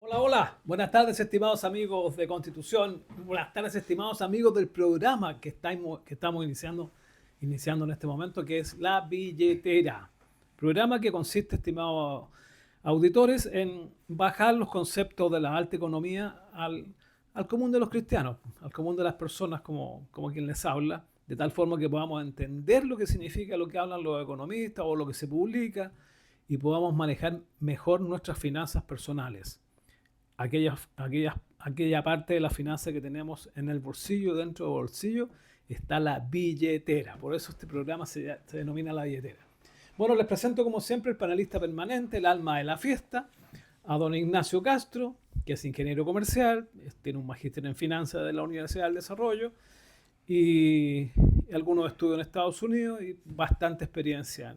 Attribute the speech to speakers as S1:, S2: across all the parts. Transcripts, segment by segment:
S1: Hola, hola. Buenas tardes, estimados amigos de Constitución. Buenas tardes, estimados amigos del programa que estamos iniciando en este momento, que es La Billetera. Programa que consiste, estimados auditores, en bajar los conceptos de la alta economía al común de los cristianos, al común de las personas como quien les habla, de tal forma que podamos entender lo que significa lo que hablan los economistas o lo que se publica y podamos manejar mejor nuestras finanzas personales, aquella parte de la finanza que tenemos en el bolsillo. Dentro del bolsillo está la billetera. Por eso este programa se denomina La Billetera. Bueno, les presento como siempre el panelista permanente, el alma de la fiesta, a don Ignacio Castro, que es ingeniero comercial, tiene un magíster en finanzas de la Universidad del Desarrollo y algunos estudios en Estados Unidos y bastante experiencia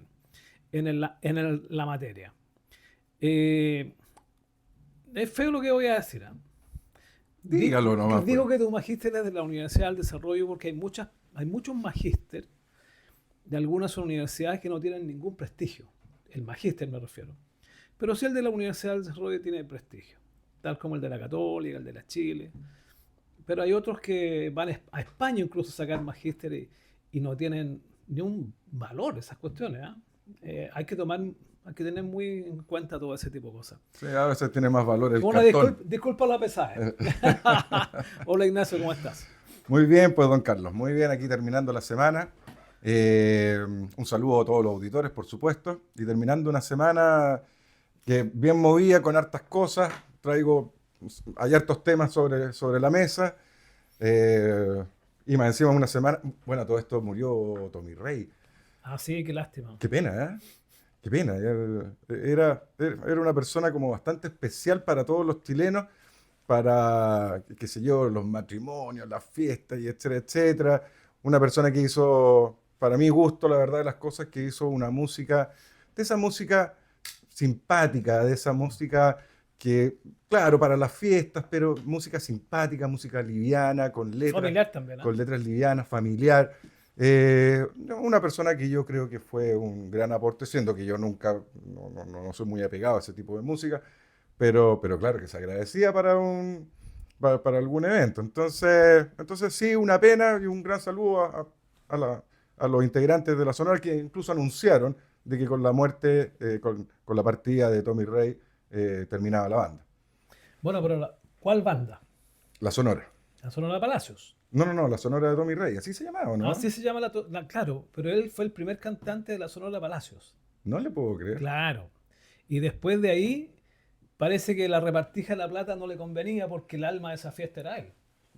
S1: en la materia. Es feo lo que voy a decir, ¿eh?
S2: Dígalo nomás,
S1: Digo
S2: pues.
S1: que tu magíster es de la Universidad del Desarrollo porque hay muchos magíster de algunas universidades que no tienen ningún prestigio. El magíster me refiero. Pero sí el de la Universidad del Desarrollo tiene prestigio, tal como el de la Católica, el de la Chile. Pero hay otros que van a España incluso a sacar magíster y no tienen ni un valor esas cuestiones, ¿eh? Hay que tener muy en cuenta todo ese tipo de cosas.
S2: Sí, a veces tiene más valor el
S1: Bueno,
S2: cartón.
S1: disculpa la pesada. Hola Ignacio, ¿cómo estás?
S2: Muy bien, pues don Carlos, muy bien, aquí terminando la semana. Un saludo a todos los auditores, por supuesto. Y terminando una semana que bien movía con hartas cosas. Hay hartos temas sobre la mesa. Eh, y más encima una semana, bueno, todo esto murió Tommy Rey.
S1: Ah, sí, qué lástima.
S2: Qué pena, ¿eh? Qué pena. Era una persona como bastante especial para todos los chilenos, para, qué sé yo, los matrimonios, las fiestas y etcétera, etcétera. Una persona que hizo, para mi gusto, la verdad de las cosas, que hizo una música, de esa música simpática, de esa música que, claro, para las fiestas, pero música simpática, música liviana,
S1: Familiar también, ¿ah?
S2: con letras livianas, familiar. Una persona que yo creo que fue un gran aporte, siendo que yo nunca, no soy muy apegado a ese tipo de música, pero claro que se agradecía para algún evento. Entonces sí, una pena y un gran saludo a los integrantes de la Sonora que incluso anunciaron de que con la muerte, con la partida de Tommy Rey, terminaba la banda.
S1: Bueno, pero ¿cuál banda?
S2: La Sonora.
S1: La Sonora Palacios.
S2: No, la Sonora de Tommy Rey, así se llamaba, ¿o no?
S1: Así se llama claro, pero él fue el primer cantante de la Sonora Palacios.
S2: No le puedo creer.
S1: Claro. Y después de ahí, parece que la repartija de la plata no le convenía porque el alma de esa fiesta era él,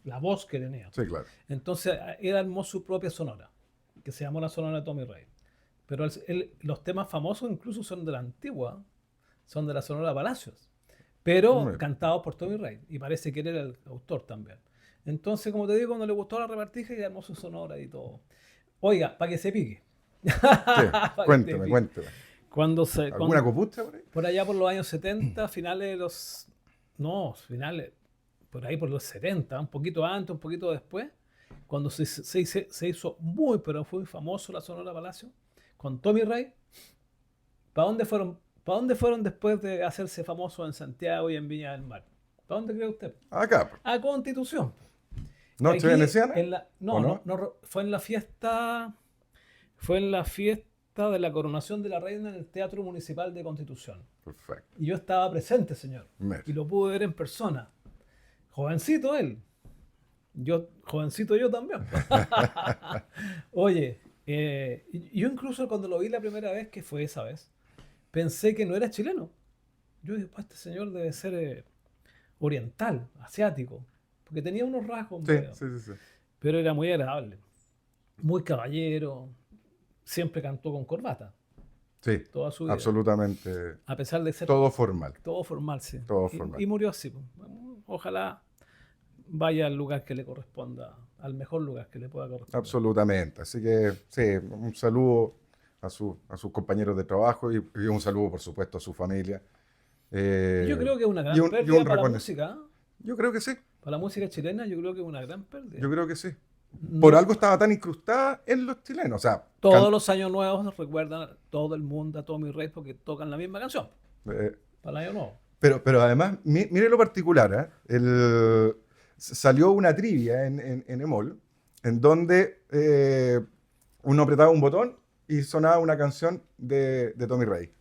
S1: la voz que tenía.
S2: Sí, claro.
S1: Entonces, él armó su propia sonora, que se llamó la Sonora de Tommy Rey. Pero los temas famosos incluso son de la antigua, son de la Sonora Palacios, pero
S2: Hombre,
S1: cantados por Tommy Rey. Y parece que él era el autor también. Entonces, como te digo, no le gustó la repartija y armó su sonora y todo. Oiga, para que se pique.
S2: sí,
S1: Para que se
S2: cuénteme,
S1: pique.
S2: cuénteme.
S1: Cuando se,
S2: ¿Alguna
S1: cuando,
S2: copucha por ahí?
S1: por allá por los años 70, finales de los... No, finales, por ahí por los 70, un poquito antes, un poquito después, cuando se hizo muy, pero fue muy famoso la Sonora Palacio, con Tommy Rey. ¿Para dónde fueron? ¿Para dónde fueron después de hacerse famosos en Santiago y en Viña del Mar? ¿Para dónde cree usted?
S2: Acá, pues.
S1: A Constitución. Y
S2: ¿Noche
S1: aquí,
S2: veneciana? ¿O
S1: no, no,
S2: no?
S1: no, fue en la fiesta de la coronación de la reina en el Teatro Municipal de Constitución.
S2: Perfecto.
S1: Y yo estaba presente, señor.
S2: Mire.
S1: Y lo pude ver en persona. Jovencito él. Jovencito yo también. Oye, yo incluso cuando lo vi la primera vez, que fue esa vez, pensé que no era chileno. Yo dije, pues este señor debe ser oriental, asiático, porque tenía unos rasgos
S2: Sí,
S1: medio,
S2: sí, sí, sí.
S1: pero era muy agradable, muy caballero, siempre cantó con corbata
S2: Sí,
S1: toda su vida,
S2: absolutamente.
S1: a pesar de ser
S2: Todo formal.
S1: todo formal, sí.
S2: Todo
S1: Y,
S2: formal.
S1: y murió así, pues. Ojalá vaya al lugar que le corresponda, al mejor lugar que le pueda corresponder.
S2: Absolutamente. Así que, sí, un saludo a sus compañeros de trabajo y un saludo, por supuesto, a su familia.
S1: Yo creo que es una
S2: Y
S1: gran
S2: un, y
S1: pérdida
S2: un
S1: para la
S2: reconocimiento.
S1: música, ¿eh?
S2: Yo creo que sí,
S1: Para la música chilena, yo creo que es una gran pérdida.
S2: yo creo que sí. Por
S1: No,
S2: algo estaba tan incrustada en los chilenos. O sea,
S1: todos los años nuevos recuerdan todo el mundo a Tommy Rey porque tocan la misma canción
S2: eh,
S1: para el año nuevo.
S2: pero además, mire lo particular, ¿eh? Salió una trivia en EMOL, en donde uno apretaba un botón y sonaba una canción de Tommy Rey.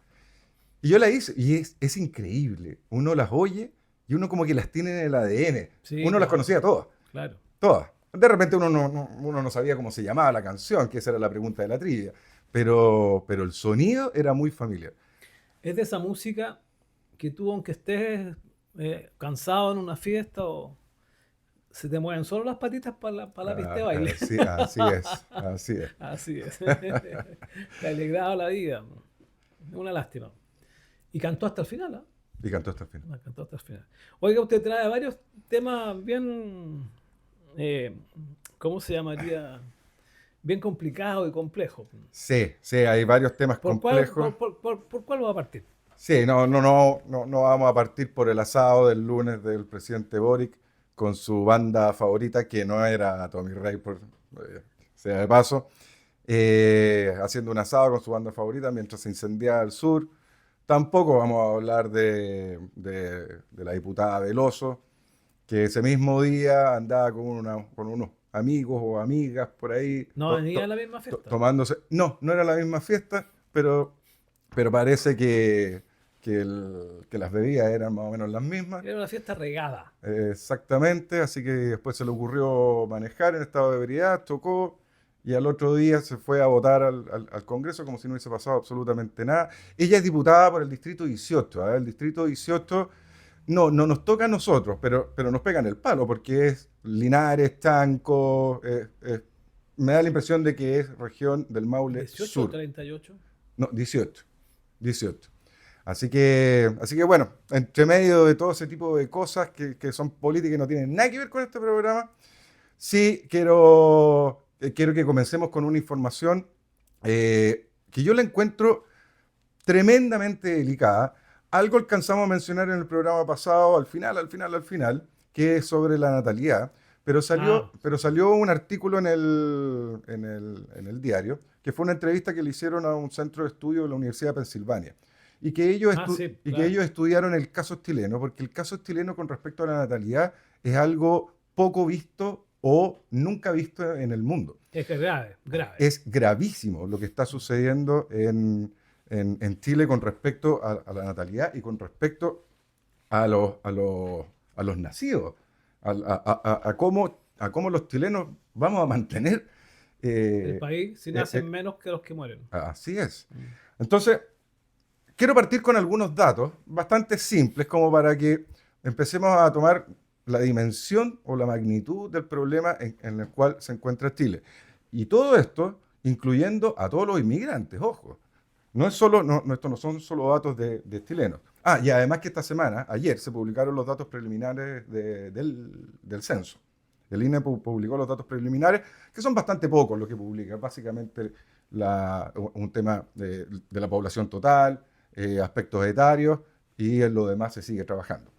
S2: Y yo la hice, y es increíble. Uno las oye y uno como que las tiene en el ADN.
S1: Sí,
S2: Uno las
S1: claro,
S2: conocía todas,
S1: claro.
S2: todas. De repente uno no sabía cómo se llamaba la canción, que esa era la pregunta de la trivia. Pero el sonido era muy familiar.
S1: Es de esa música que tú, aunque estés cansado en una fiesta o se te mueven solo las patitas para la pista de baile.
S2: Así es, así es.
S1: Así es. Te ha alegrado la vida. Una lástima. Y cantó hasta el final, ¿ah?
S2: Y cantó hasta el final.
S1: Cantó hasta el final. Oiga, usted trae varios temas bien, eh, ¿cómo se llamaría? Bien complicados y complejos.
S2: Sí, sí, hay varios temas
S1: ¿Por cuál,
S2: complejos.
S1: por cuál va a partir?
S2: Sí, no vamos a partir por el asado del lunes del presidente Boric con su banda favorita, que no era Tommy Rey, por sea de paso, haciendo un asado con su banda favorita mientras se incendiaba el sur. Tampoco vamos a hablar de la diputada Veloso, que ese mismo día andaba con unos amigos o amigas por ahí
S1: No venía a la misma fiesta.
S2: tomándose. No era la misma fiesta, pero parece que las bebidas eran más o menos las mismas.
S1: Era una fiesta regada.
S2: Exactamente, así que después se le ocurrió manejar en estado de ebriedad, chocó y al otro día se fue a votar al Congreso como si no hubiese pasado absolutamente nada. Ella es diputada por el Distrito 18, ¿eh? El Distrito 18 no nos toca a nosotros, pero nos pegan el palo porque es Linares, Chanco, me da la impresión de que es región del Maule
S1: 18 o
S2: Sur.
S1: 38.
S2: No, 18. Así que bueno, entre medio de todo ese tipo de cosas que son políticas y no tienen nada que ver con este programa, sí quiero que comencemos con una información que yo la encuentro tremendamente delicada. Algo alcanzamos a mencionar en el programa pasado, al final, que es sobre la natalidad, pero
S1: Ah,
S2: salió un artículo en el diario, que fue una entrevista que le hicieron a un centro de estudio de la Universidad de Pensilvania, y que
S1: sí, claro.
S2: ellos estudiaron el caso chileno, porque el caso chileno con respecto a la natalidad es algo poco visto o nunca visto en el mundo.
S1: Es que grave, grave.
S2: Es gravísimo lo que está sucediendo en Chile con respecto a la natalidad y con respecto a los nacidos, a cómo los chilenos vamos a mantener.
S1: El
S2: eh,
S1: país, si
S2: eh,
S1: nacen
S2: eh,
S1: menos que los que mueren.
S2: Así es.
S1: Mm.
S2: Entonces, quiero partir con algunos datos bastante simples como para que empecemos a tomar la dimensión o la magnitud del problema en el cual se encuentra Chile. Y todo esto incluyendo a todos los inmigrantes, ojo. No es solo, esto no son solo datos de chilenos. Ah, y además que esta semana, ayer, se publicaron los datos preliminares del censo. El INE publicó los datos preliminares, que son bastante pocos los que publica. Básicamente un tema de la población total, aspectos etarios, y en lo demás se sigue trabajando.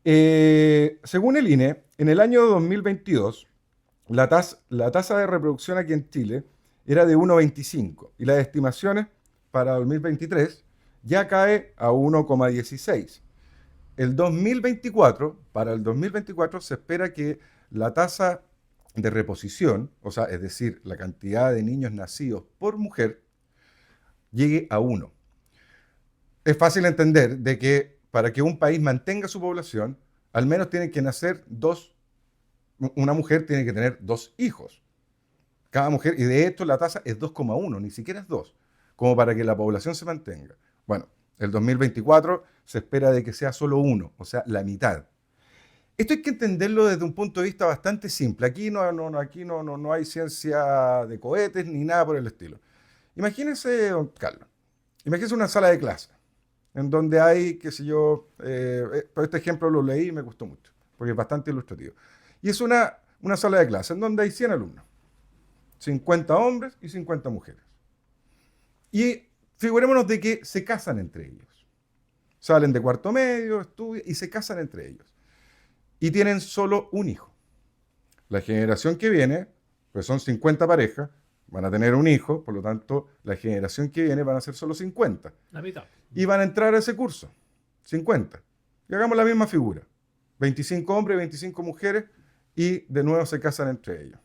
S2: Según el INE, en el año 2022, la tasa de reproducción aquí en Chile era de 1,25 y las estimaciones para 2023 ya cae a 1,16. Para el 2024 se espera que la tasa de reposición, o sea, es decir, la cantidad de niños nacidos por mujer, llegue a 1. Es fácil entender de que para que un país mantenga su población, al menos tienen que nacer una mujer tiene que tener 2 hijos. Cada mujer, y de hecho la tasa es 2,1, ni siquiera es 2, como para que la población se mantenga. Bueno, el 2024 se espera de que sea solo 1, o sea, la mitad. Esto hay que entenderlo desde un punto de vista bastante simple. Aquí no hay ciencia de cohetes ni nada por el estilo. Imagínense, don Carlos, imagínense una sala de clase en donde hay, qué sé yo, por este ejemplo lo leí y me gustó mucho, porque es bastante ilustrativo. Y es una sala de clase en donde hay 100 alumnos, 50 hombres y 50 mujeres. Y figurémonos de que se casan entre ellos. Salen de cuarto medio, estudian y se casan entre ellos. Y tienen solo un hijo. La generación que viene, pues son 50 parejas, van a tener un hijo, por lo tanto, la generación que viene van a ser solo 50.
S1: La mitad.
S2: Y van a entrar a ese curso. 50. Y hagamos la misma figura. 25 hombres, 25 mujeres, y de nuevo se casan entre ellos.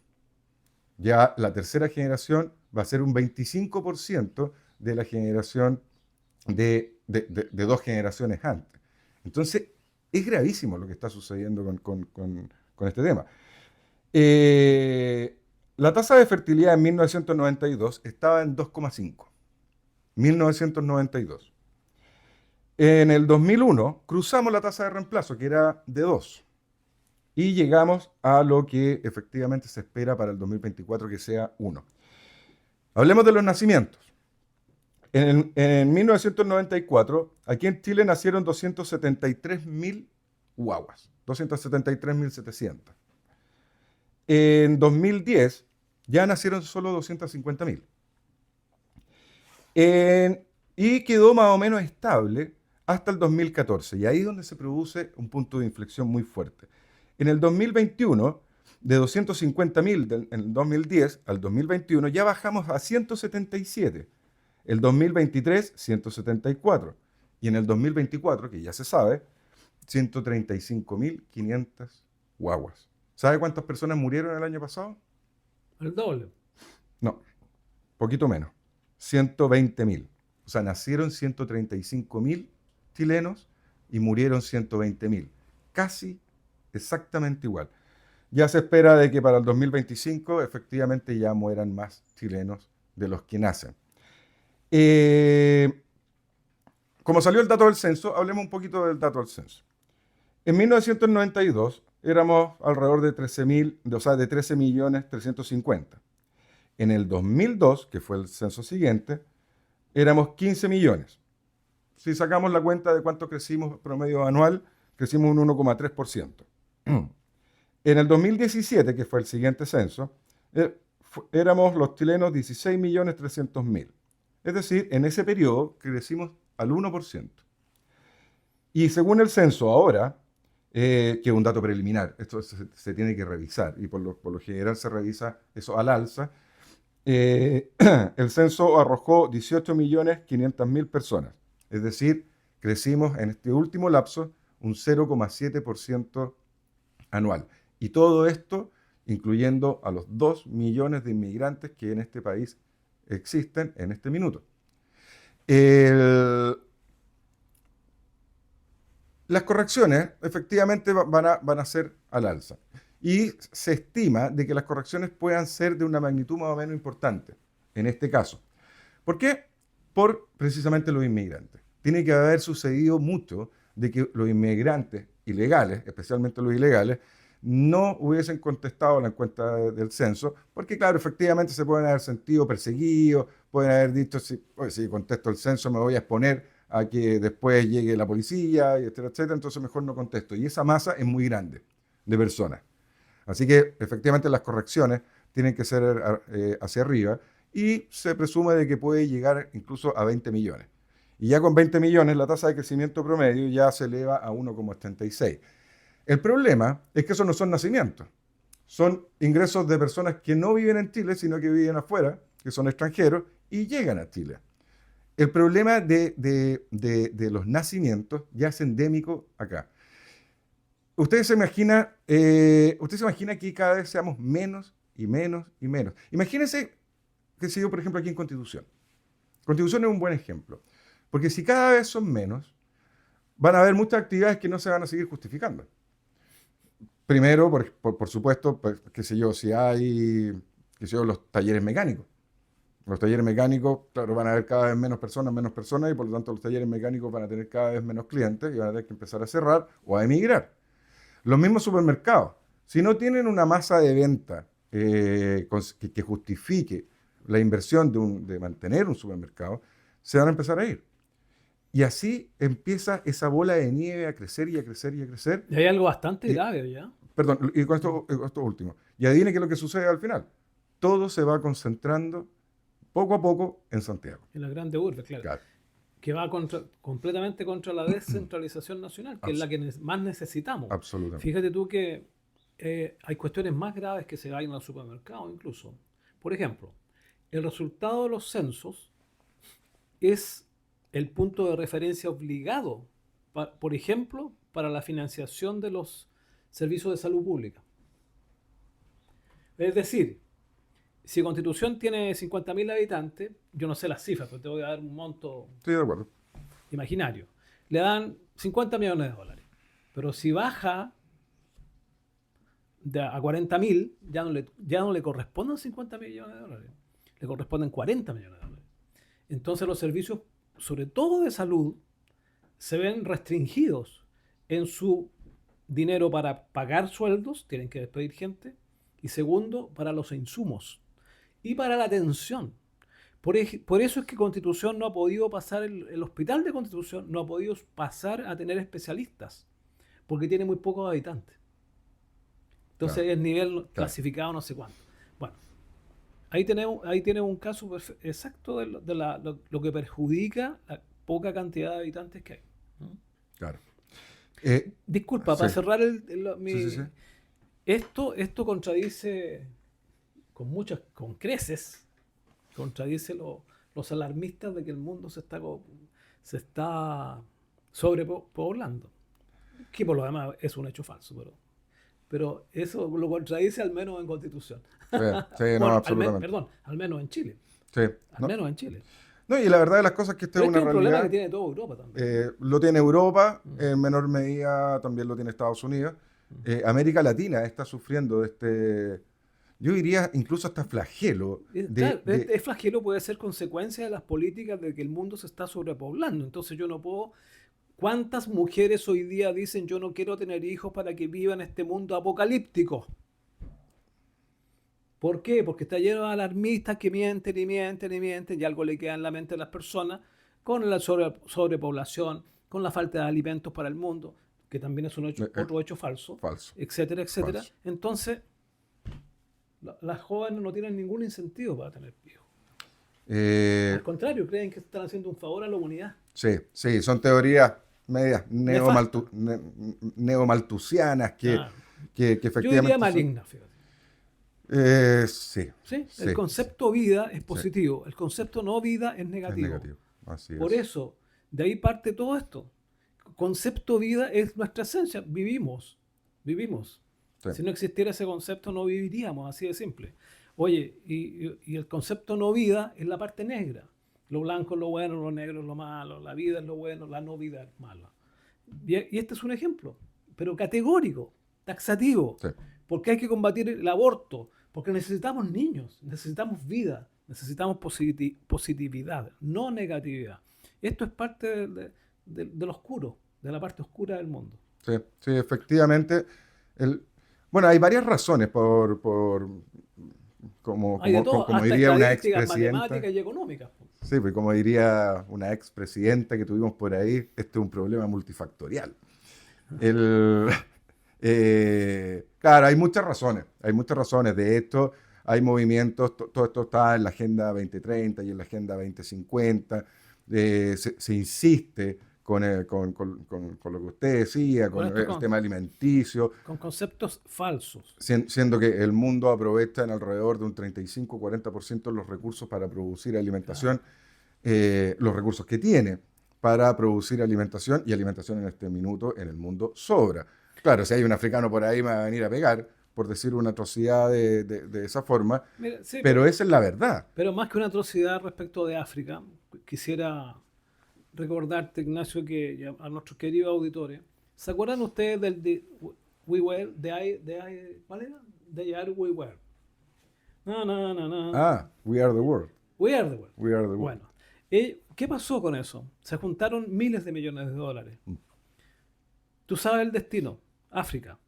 S2: Ya la tercera generación va a ser un 25% de la generación de dos generaciones antes. Entonces, es gravísimo lo que está sucediendo con este tema. La tasa de fertilidad en 1992 estaba en 2,5. 1992. En el 2001 cruzamos la tasa de reemplazo, que era de 2. Y llegamos a lo que efectivamente se espera para el 2024, que sea 1. Hablemos de los nacimientos. En 1994, aquí en Chile nacieron 273.000 guaguas, 273.700. En 2010 ya nacieron solo 250.000. Y quedó más o menos estable hasta el 2014. Y ahí es donde se produce un punto de inflexión muy fuerte. En el 2021, de 250.000 en el 2010 al 2021, ya bajamos a 177. El 2023, 174. Y en el 2024, que ya se sabe, 135.500 guaguas. ¿Sabe cuántas personas murieron el año pasado?
S1: El doble.
S2: No, poquito menos. 120.000. O sea, nacieron 135.000 chilenos y murieron 120.000. Casi exactamente igual. Ya se espera de que para el 2025 efectivamente ya mueran más chilenos de los que nacen. Como salió el dato del censo, hablemos un poquito del dato del censo. En 1992 éramos alrededor de 13.350.000. En el 2002, que fue el censo siguiente, éramos 15 millones. Si sacamos la cuenta de cuánto crecimos promedio anual, crecimos un 1,3%. En el 2017, que fue el siguiente censo, éramos los chilenos 16.300.000. Es decir, en ese periodo crecimos al 1%. Y según el censo ahora, que es un dato preliminar, esto se tiene que revisar, y por lo general se revisa eso al alza, el censo arrojó 18.500.000 personas. Es decir, crecimos en este último lapso un 0,7% anual. Y todo esto incluyendo a los 2 millones de inmigrantes que en este país existen en este minuto. Las correcciones efectivamente van a ser al alza. Y se estima de que las correcciones puedan ser de una magnitud más o menos importante, en este caso. ¿Por qué? Por precisamente los inmigrantes. Tiene que haber sucedido mucho de que los inmigrantes ilegales, especialmente los ilegales, no hubiesen contestado la encuesta del censo, porque claro, efectivamente se pueden haber sentido perseguidos, pueden haber dicho, si contesto el censo me voy a exponer a que después llegue la policía, etcétera, etcétera, entonces mejor no contesto. Y esa masa es muy grande de personas. Así que efectivamente las correcciones tienen que ser hacia arriba y se presume de que puede llegar incluso a 20 millones. Y ya con 20 millones la tasa de crecimiento promedio ya se eleva a 1,86. El problema es que esos no son nacimientos, son ingresos de personas que no viven en Chile, sino que viven afuera, que son extranjeros y llegan a Chile. El problema de los nacimientos ya es endémico acá. Usted se imagina que cada vez seamos menos y menos y menos. Imagínense que se dio, por ejemplo, aquí en Constitución. Constitución es un buen ejemplo. Porque si cada vez son menos, van a haber muchas actividades que no se van a seguir justificando. Primero, por supuesto, pues, qué sé yo, si hay, los talleres mecánicos. Los talleres mecánicos, claro, van a haber cada vez menos personas, y por lo tanto los talleres mecánicos van a tener cada vez menos clientes y van a tener que empezar a cerrar o a emigrar. Los mismos supermercados, si no tienen una masa de venta que justifique la inversión de mantener un supermercado, se van a empezar a ir. Y así empieza esa bola de nieve a crecer y a crecer y a crecer.
S1: Y hay algo bastante grave ya.
S2: Perdón, y con esto último. Y adivine qué es lo que sucede al final. Todo se va concentrando poco a poco en Santiago.
S1: En las grandes urbes, claro. Que va completamente contra la descentralización nacional, que es la que más necesitamos.
S2: Absolutamente.
S1: Fíjate tú que hay cuestiones más graves que se vayan al supermercado incluso. Por ejemplo, el resultado de los censos es el punto de referencia obligado por ejemplo, para la financiación de los servicios de salud pública. Es decir, si Constitución tiene 50.000 habitantes, yo no sé las cifras, pero te voy a dar un monto
S2: Sí, de acuerdo.
S1: imaginario. Le dan 50 millones de dólares. Pero si baja a 40.000, ya no le corresponden 50 millones de dólares. Le corresponden 40 millones de dólares. Entonces los servicios, sobre todo de salud, se ven restringidos en su dinero para pagar sueldos, tienen que despedir gente, y segundo, para los insumos y para la atención. Por eso es que Constitución no ha podido pasar, el hospital de Constitución no ha podido pasar a tener especialistas, porque tiene muy pocos habitantes. Entonces
S2: Claro.
S1: es nivel
S2: Claro.
S1: clasificado no sé cuánto. Bueno, ahí tenemos un caso exacto de lo que perjudica la poca cantidad de habitantes que hay.
S2: Claro.
S1: Disculpa,
S2: Sí.
S1: para cerrar
S2: Sí, sí.
S1: esto contradice con creces, contradice los alarmistas de que el mundo se está sobrepoblando, que por lo demás es un hecho falso, pero eso lo contradice al menos en Constitución.
S2: Sí, sí, no,
S1: Bueno,
S2: absolutamente.
S1: al menos en Chile.
S2: Sí,
S1: Al
S2: no,
S1: menos en Chile.
S2: no, y la verdad de las cosas es que esta
S1: Pero
S2: es
S1: este
S2: una
S1: es un problema que
S2: realidad.
S1: tiene toda Europa también.
S2: Lo tiene Europa, en menor medida también lo tiene Estados Unidos. América Latina está sufriendo de este, yo diría incluso hasta flagelo
S1: Claro, este flagelo puede ser consecuencia de las políticas de que el mundo se está sobrepoblando. Entonces yo no puedo... ¿Cuántas mujeres hoy día dicen yo no quiero tener hijos para que vivan este mundo apocalíptico? ¿Por qué? Porque está lleno de alarmistas que mienten y mienten y mienten y algo le queda en la mente de las personas con la sobrepoblación, con la falta de alimentos para el mundo, que también es otro hecho falso,
S2: falso.
S1: etcétera, etcétera.
S2: Falso.
S1: Entonces, las jóvenes no tienen ningún incentivo para tener hijos.
S2: Eh,
S1: Al contrario, creen que están haciendo un favor a la humanidad.
S2: sí, sí, son teorías medias
S1: Nefasta.
S2: neomaltusianas
S1: Claro.
S2: que
S1: Yo
S2: efectivamente
S1: diría maligna, fíjate.
S2: Sí,
S1: ¿Sí?
S2: sí,
S1: El concepto vida es
S2: sí,
S1: positivo, el concepto no vida es
S2: es
S1: negativo.
S2: negativo. Así
S1: Por
S2: es.
S1: eso, de ahí parte todo esto. Concepto vida es nuestra esencia. Vivimos.
S2: Sí.
S1: Si no existiera ese concepto, no viviríamos, así de simple. Oye, y el concepto no vida es la parte negra. Lo blanco es lo bueno, lo negro es lo malo, la vida es lo bueno, la no vida es mala. Y este es un ejemplo, pero categórico, taxativo.
S2: Sí.
S1: Porque hay que combatir el aborto, porque necesitamos niños, necesitamos vida, necesitamos positividad, no negatividad. Esto es parte de lo oscuro, de la parte oscura del mundo.
S2: Sí, sí, efectivamente. Bueno, hay varias razones
S1: Hay de todo,
S2: como
S1: hasta
S2: diría una
S1: estadísticas,
S2: expresidenta.
S1: matemáticas y económicas.
S2: Sí, pues como diría una expresidenta que tuvimos por ahí, este es un problema multifactorial. El, claro, hay muchas razones de esto. Hay movimientos, todo esto está en la Agenda 2030 y en la Agenda 2050. Se insiste con lo que usted decía, con el tema alimenticio,
S1: con conceptos falsos.
S2: siendo que el mundo aprovecha en alrededor de un 35-40% de los recursos para producir alimentación, los recursos que tiene para producir alimentación, y alimentación en este minuto en el mundo sobra. Claro, si hay un africano por ahí me va a venir a pegar por decir una atrocidad de esa forma,
S1: Mira, sí,
S2: pero esa es la verdad.
S1: Pero más que una atrocidad respecto de África, quisiera recordarte, Ignacio, que a nuestros queridos auditores, ¿se acuerdan ustedes del We Were, ¿cuál era? They Are We Were. No.
S2: We are the world.
S1: We Are the World.
S2: We are the world.
S1: Bueno, ¿qué pasó con eso? Se juntaron miles de millones de dólares. Tú sabes el destino, África.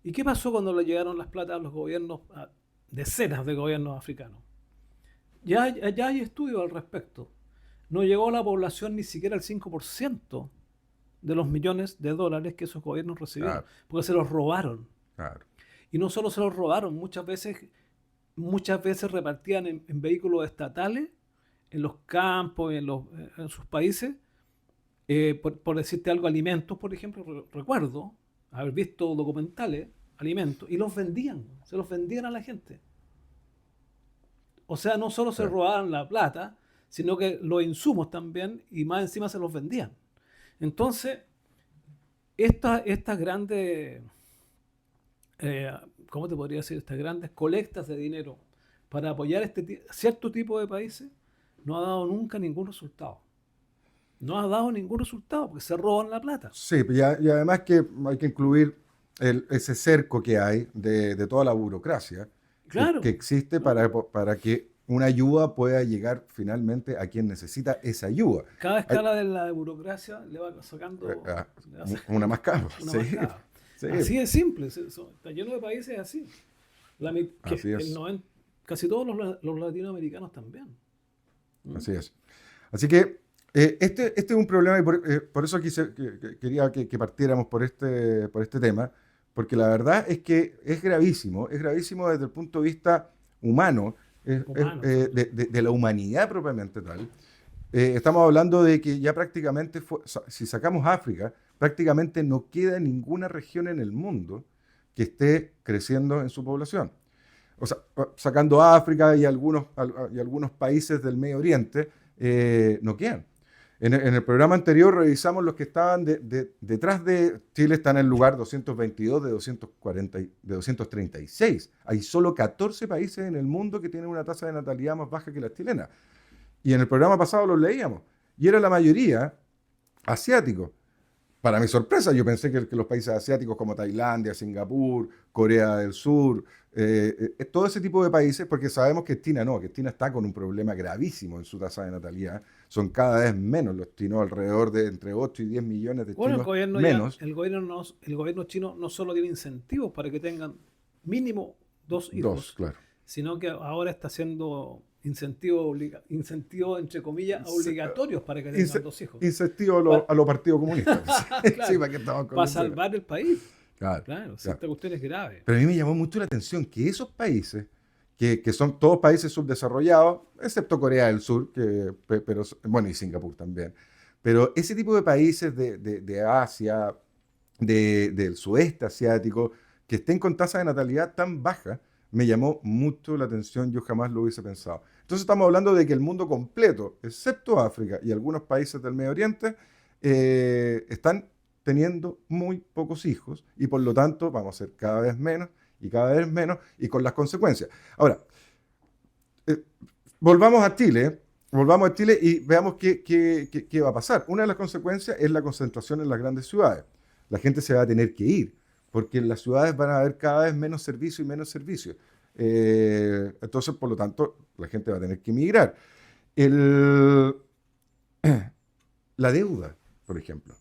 S1: ¿Y qué pasó cuando le llegaron las plata a los gobiernos, a decenas de gobiernos africanos? Ya hay estudios al respecto. No llegó a la población ni siquiera el 5% de los millones de dólares que esos gobiernos recibieron,
S2: Claro.
S1: porque se los robaron.
S2: Claro.
S1: Y no solo se los robaron, muchas veces repartían en vehículos estatales, en los campos, en sus países, por decirte algo, alimentos, por ejemplo. Recuerdo haber visto documentales, alimentos, y se los vendían a la gente. O sea, no solo se robaban la plata, sino que los insumos también, y más encima se los vendían. Entonces, estas grandes, ¿cómo te podría decir? Estas grandes colectas de dinero para apoyar cierto tipo de países no ha dado nunca ningún resultado. No ha dado ningún resultado porque se roban la plata.
S2: Sí, y además que hay que incluir ese cerco que hay de toda la burocracia que
S1: Claro,
S2: existe
S1: ¿no?
S2: para que una ayuda pueda llegar finalmente a quien necesita esa ayuda.
S1: Cada
S2: Hay-
S1: escala de la burocracia le va
S2: eh,
S1: sacando,
S2: ah,
S1: le va
S2: una más
S1: sacando
S2: cara,
S1: una
S2: sí,
S1: mascada.
S2: sí,
S1: Así de simple, está lleno de países así.
S2: así
S1: El
S2: es,
S1: 90 casi todos los latinoamericanos también. ¿Mm?
S2: así es. Así que este es un problema y por eso quería que partiéramos por este tema, porque la verdad es que es gravísimo desde el punto de vista humano,
S1: Humano, sobre todo.
S2: de la humanidad propiamente tal. Estamos hablando de que ya prácticamente, si sacamos África, prácticamente no queda ninguna región en el mundo que esté creciendo en su población. O sea, sacando África y algunos países del Medio Oriente, no quedan. En el programa anterior revisamos los que estaban detrás de Chile. Están en el lugar 222 de 240, de 236. Hay solo 14 países en el mundo que tienen una tasa de natalidad más baja que la chilena. Y en el programa pasado los leíamos. Y era la mayoría asiáticos. Para mi sorpresa, yo pensé que los países asiáticos como Tailandia, Singapur, Corea del Sur, todo ese tipo de países, porque sabemos que China no, que China está con un problema gravísimo en su tasa de natalidad. Son cada vez menos los chinos, alrededor de entre 8 y 10 millones de
S1: Bueno,
S2: chinos menos.
S1: el gobierno chino no solo tiene incentivos para que tengan mínimo dos
S2: Dos,
S1: hijos,
S2: claro.
S1: sino que ahora está haciendo incentivos entre comillas
S2: Se-
S1: obligatorios para que tengan
S2: ince-
S1: dos hijos.
S2: Incentivo
S1: Pa-
S2: a los partidos comunistas. Sí,
S1: claro,
S2: para que estamos
S1: para
S2: convencidos.
S1: salvar el país.
S2: Claro,
S1: Claro, si
S2: claro.
S1: esta cuestión es grave.
S2: Pero a mí me llamó mucho la atención que esos países, que son todos países subdesarrollados, excepto Corea del Sur, pero, bueno, y Singapur también, pero ese tipo de países de Asia, del sudeste asiático, que estén con tasa de natalidad tan baja, me llamó mucho la atención, yo jamás lo hubiese pensado. Entonces estamos hablando de que el mundo completo, excepto África y algunos países del Medio Oriente, están teniendo muy pocos hijos y por lo tanto vamos a ser cada vez menos y cada vez menos y con las consecuencias. Ahora, eh, volvamos a Chile, volvamos a Chile y veamos qué va a pasar. Una de las consecuencias es la concentración en las grandes ciudades. La gente se va a tener que ir porque en las ciudades van a haber cada vez menos servicio y menos servicio. Entonces, por lo tanto, la gente va a tener que emigrar. El, la deuda, por ejemplo.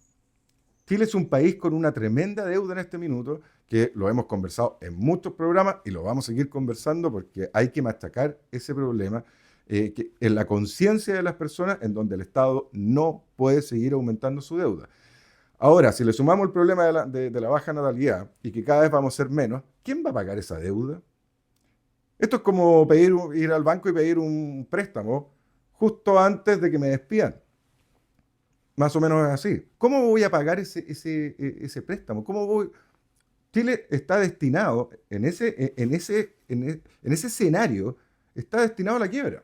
S2: Chile es un país con una tremenda deuda en este minuto, que lo hemos conversado en muchos programas y lo vamos a seguir conversando porque hay que machacar ese problema que en la conciencia de las personas en donde el Estado no puede seguir aumentando su deuda. Ahora, si le sumamos el problema de la baja natalidad y que cada vez vamos a ser menos, ¿quién va a pagar esa deuda? Esto es como ir al banco y pedir un préstamo justo antes de que me despidan. Más o menos es así. ¿Cómo voy a pagar ese préstamo? ¿Cómo voy? Chile está destinado, en ese escenario, está destinado a la quiebra,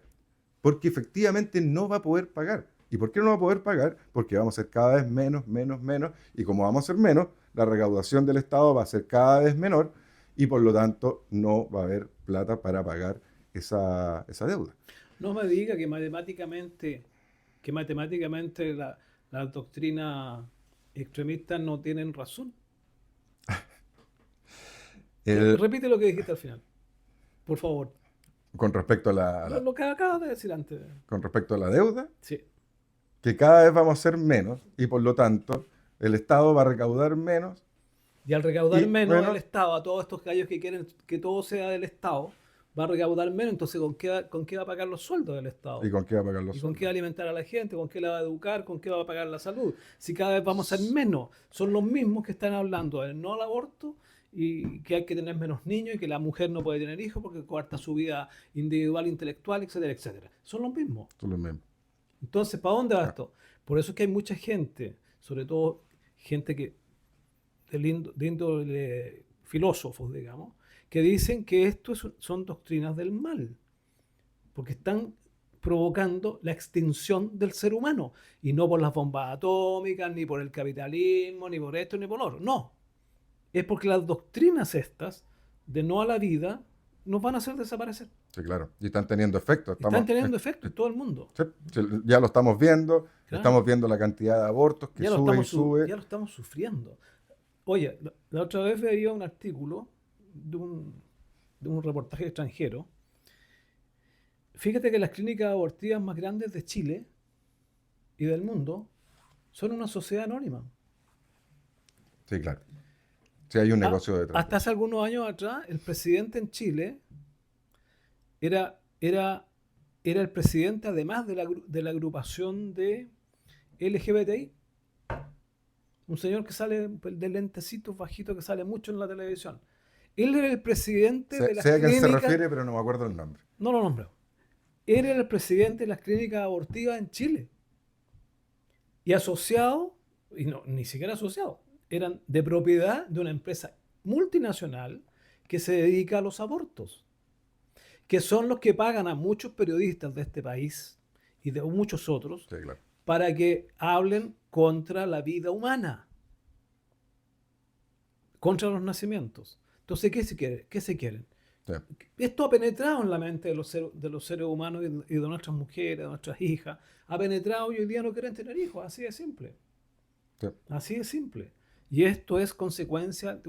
S2: porque efectivamente no va a poder pagar. ¿Y por qué no va a poder pagar? Porque vamos a ser cada vez menos, menos, menos, y como vamos a ser menos, la recaudación del Estado va a ser cada vez menor, y por lo tanto no va a haber plata para pagar esa deuda.
S1: No me diga que matemáticamente las doctrinas extremistas no tienen razón.
S2: El-
S1: Repite lo que dijiste al final, por favor.
S2: con respecto
S1: Lo que acabas de decir antes.
S2: con respecto a la deuda,
S1: Sí.
S2: que cada vez vamos a ser menos, y por lo tanto el Estado va a recaudar menos,
S1: Y al recaudar
S2: y
S1: menos el
S2: menos,
S1: Estado, a todos estos gallos que quieren que todo sea del Estado, va a recaudar menos, entonces con qué va a pagar los sueldos del
S2: ¿y
S1: Estado?
S2: con qué va a pagar los
S1: ¿Y con qué va a
S2: sueldos?
S1: alimentar a la gente? ¿Con qué la va a educar? ¿Con qué va a pagar la salud? Si cada vez vamos a ser menos, son los mismos que están hablando del no al aborto y que hay que tener menos niños y que la mujer no puede tener hijos porque coarta su vida individual, intelectual, etcétera, etcétera. Son los mismos.
S2: Son los mismos.
S1: Entonces, ¿para dónde va
S2: Ah,
S1: esto? Por eso es que hay mucha gente, sobre todo gente que de índole filósofos, digamos, que dicen que esto son doctrinas del mal, porque están provocando la extinción del ser humano. Y no por las bombas atómicas, ni por el capitalismo, ni por esto, ni por lo otro. No. Es porque las doctrinas estas de no a la vida nos van a hacer desaparecer.
S2: Sí, claro. Y están teniendo efecto.
S1: Están teniendo efecto en todo el mundo.
S2: Sí, sí, ya lo estamos viendo.
S1: Claro.
S2: Estamos viendo la cantidad de abortos que sube y sube.
S1: Ya lo estamos sufriendo. Oye, la otra vez veía un artículo de un reportaje extranjero. Fíjate que las clínicas abortivas más grandes de Chile y del mundo son una sociedad anónima.
S2: Sí, claro. Sí, hay un negocio detrás.
S1: Hasta hace algunos años atrás, el presidente en Chile era el presidente, además de la agrupación de LGBTI. Un señor que sale de lentecitos bajitos, que sale mucho en la televisión. Él era el presidente de las
S2: Sé a quién se
S1: clínicas.
S2: refiere, pero no me acuerdo el nombre.
S1: No lo nombro. Él era el presidente de las clínicas abortivas en Chile. Y asociado, y no, ni siquiera asociado, eran de propiedad de una empresa multinacional que se dedica a los abortos, que son los que pagan a muchos periodistas de este país y de muchos otros,
S2: Sí, claro.
S1: para que hablen contra la vida humana, contra los nacimientos. Entonces, ¿qué se quieren?
S2: Sí.
S1: Esto ha penetrado en la mente de los seres humanos y de nuestras mujeres, de nuestras hijas. Ha penetrado y hoy día no quieren tener hijos, así de simple.
S2: Sí.
S1: Así de simple. Y esto es consecuencia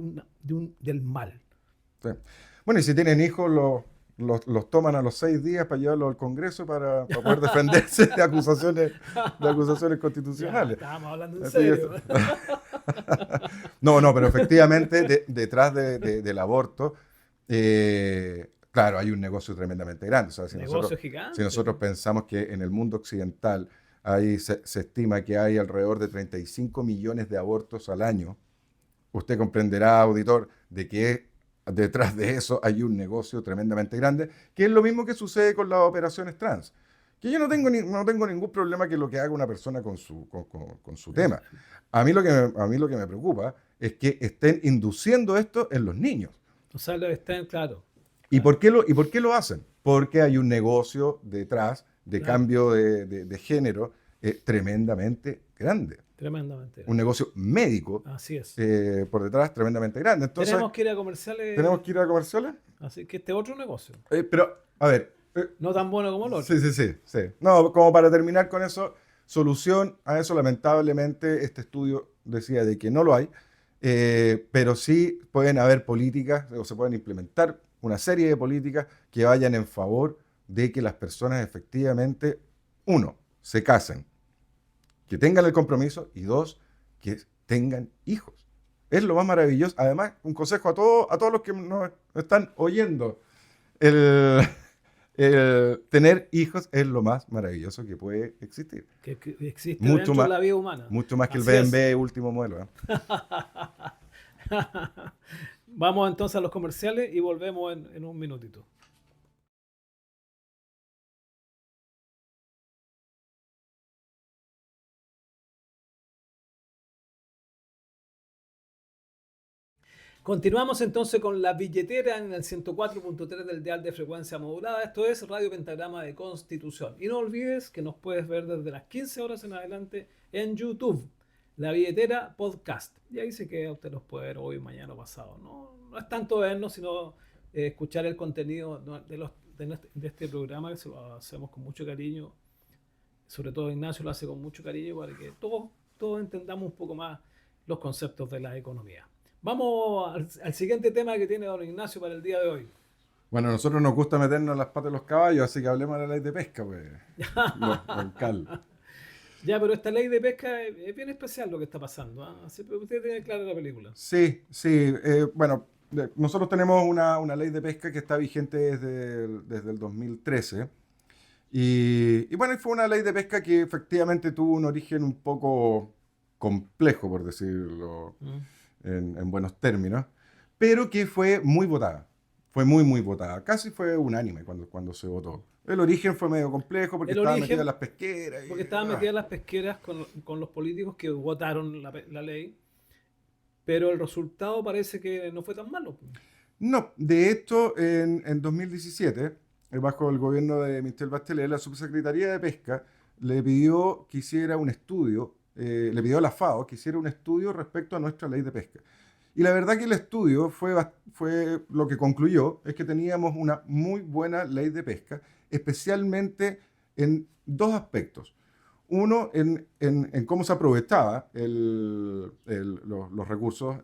S1: del mal.
S2: Sí. Bueno, y si tienen hijos, los toman a los 6 días para llevarlos al Congreso para poder defenderse de acusaciones constitucionales.
S1: Ya, estábamos hablando en
S2: Así
S1: serio.
S2: No, pero efectivamente detrás del aborto, claro, hay un negocio tremendamente grande. O sea,
S1: Negocio gigante.
S2: si nosotros pensamos que en el mundo occidental se estima que hay alrededor de 35 millones de abortos al año, usted comprenderá, auditor, de que detrás de eso hay un negocio tremendamente grande, que es lo mismo que sucede con las operaciones trans. Que yo no tengo ningún problema que lo que haga una persona con su tema. A mí lo que me preocupa es que estén induciendo esto en los niños.
S1: O sea, lo están, claro.
S2: ¿Y por qué lo hacen? Porque hay un negocio detrás de
S1: Claro.
S2: cambio de género tremendamente grande.
S1: Tremendamente.
S2: Un negocio médico
S1: Así es.
S2: por detrás tremendamente grande. Entonces,
S1: Tenemos que ir a comerciales.
S2: ¿tenemos que ir a comerciales?
S1: Así que este otro negocio.
S2: Pero, a ver.
S1: No tan bueno como el otro.
S2: Sí. No, como para terminar con eso, solución a eso, lamentablemente, este estudio decía de que no lo hay, pero sí pueden haber políticas, o se pueden implementar una serie de políticas que vayan en favor de que las personas efectivamente, uno, se casen, que tengan el compromiso, y dos, que tengan hijos. Es lo más maravilloso. Además, un consejo a todos los que nos están oyendo. Tener hijos es lo más maravilloso que puede existir.
S1: Que existe
S2: Mucho
S1: dentro
S2: más,
S1: de la vida humana.
S2: mucho más que el
S1: Así es.
S2: BMW último modelo. ¿Eh?
S1: Vamos entonces a los comerciales y volvemos en un minutito. Continuamos entonces con La Billetera en el 104.3 del dial de frecuencia modulada. Esto es Radio Pentagrama de Constitución. Y no olvides que nos puedes ver desde las 15 horas en adelante en YouTube, La Billetera Podcast. Y ahí se queda, usted los puede ver hoy, mañana o pasado. No es tanto vernos, sino escuchar el contenido de este programa, que se lo hacemos con mucho cariño. Sobre todo Ignacio lo hace con mucho cariño para que todos entendamos un poco más los conceptos de la economía. Vamos al siguiente tema que tiene don Ignacio para el día de hoy.
S2: Bueno, a nosotros nos gusta meternos en las patas de los caballos, así que hablemos de la ley de pesca, pues. Don Carlos.
S1: Ya, pero esta ley de pesca es bien especial lo que está pasando. ¿Eh? Usted tiene clara la película.
S2: Sí. Bueno, nosotros tenemos una ley de pesca que está vigente desde el 2013. Y bueno, fue una ley de pesca que efectivamente tuvo un origen un poco complejo, por decirlo en buenos términos, pero que fue muy votada. Fue muy votada. Casi fue unánime cuando se votó. El origen fue medio complejo porque estaban metidas las pesqueras.
S1: Porque estaban metidas las pesqueras con los políticos que votaron la ley, pero el resultado parece que no fue tan malo.
S2: No, de hecho, en 2017 bajo el gobierno de Michelle Bachelet, la Subsecretaría de Pesca le pidió que hiciera un estudio, le pidió a la FAO que hiciera un estudio respecto a nuestra ley de pesca. Y la verdad que el estudio fue lo que concluyó, es que teníamos una muy buena ley de pesca, especialmente en dos aspectos. Uno, en cómo se aprovechaba los recursos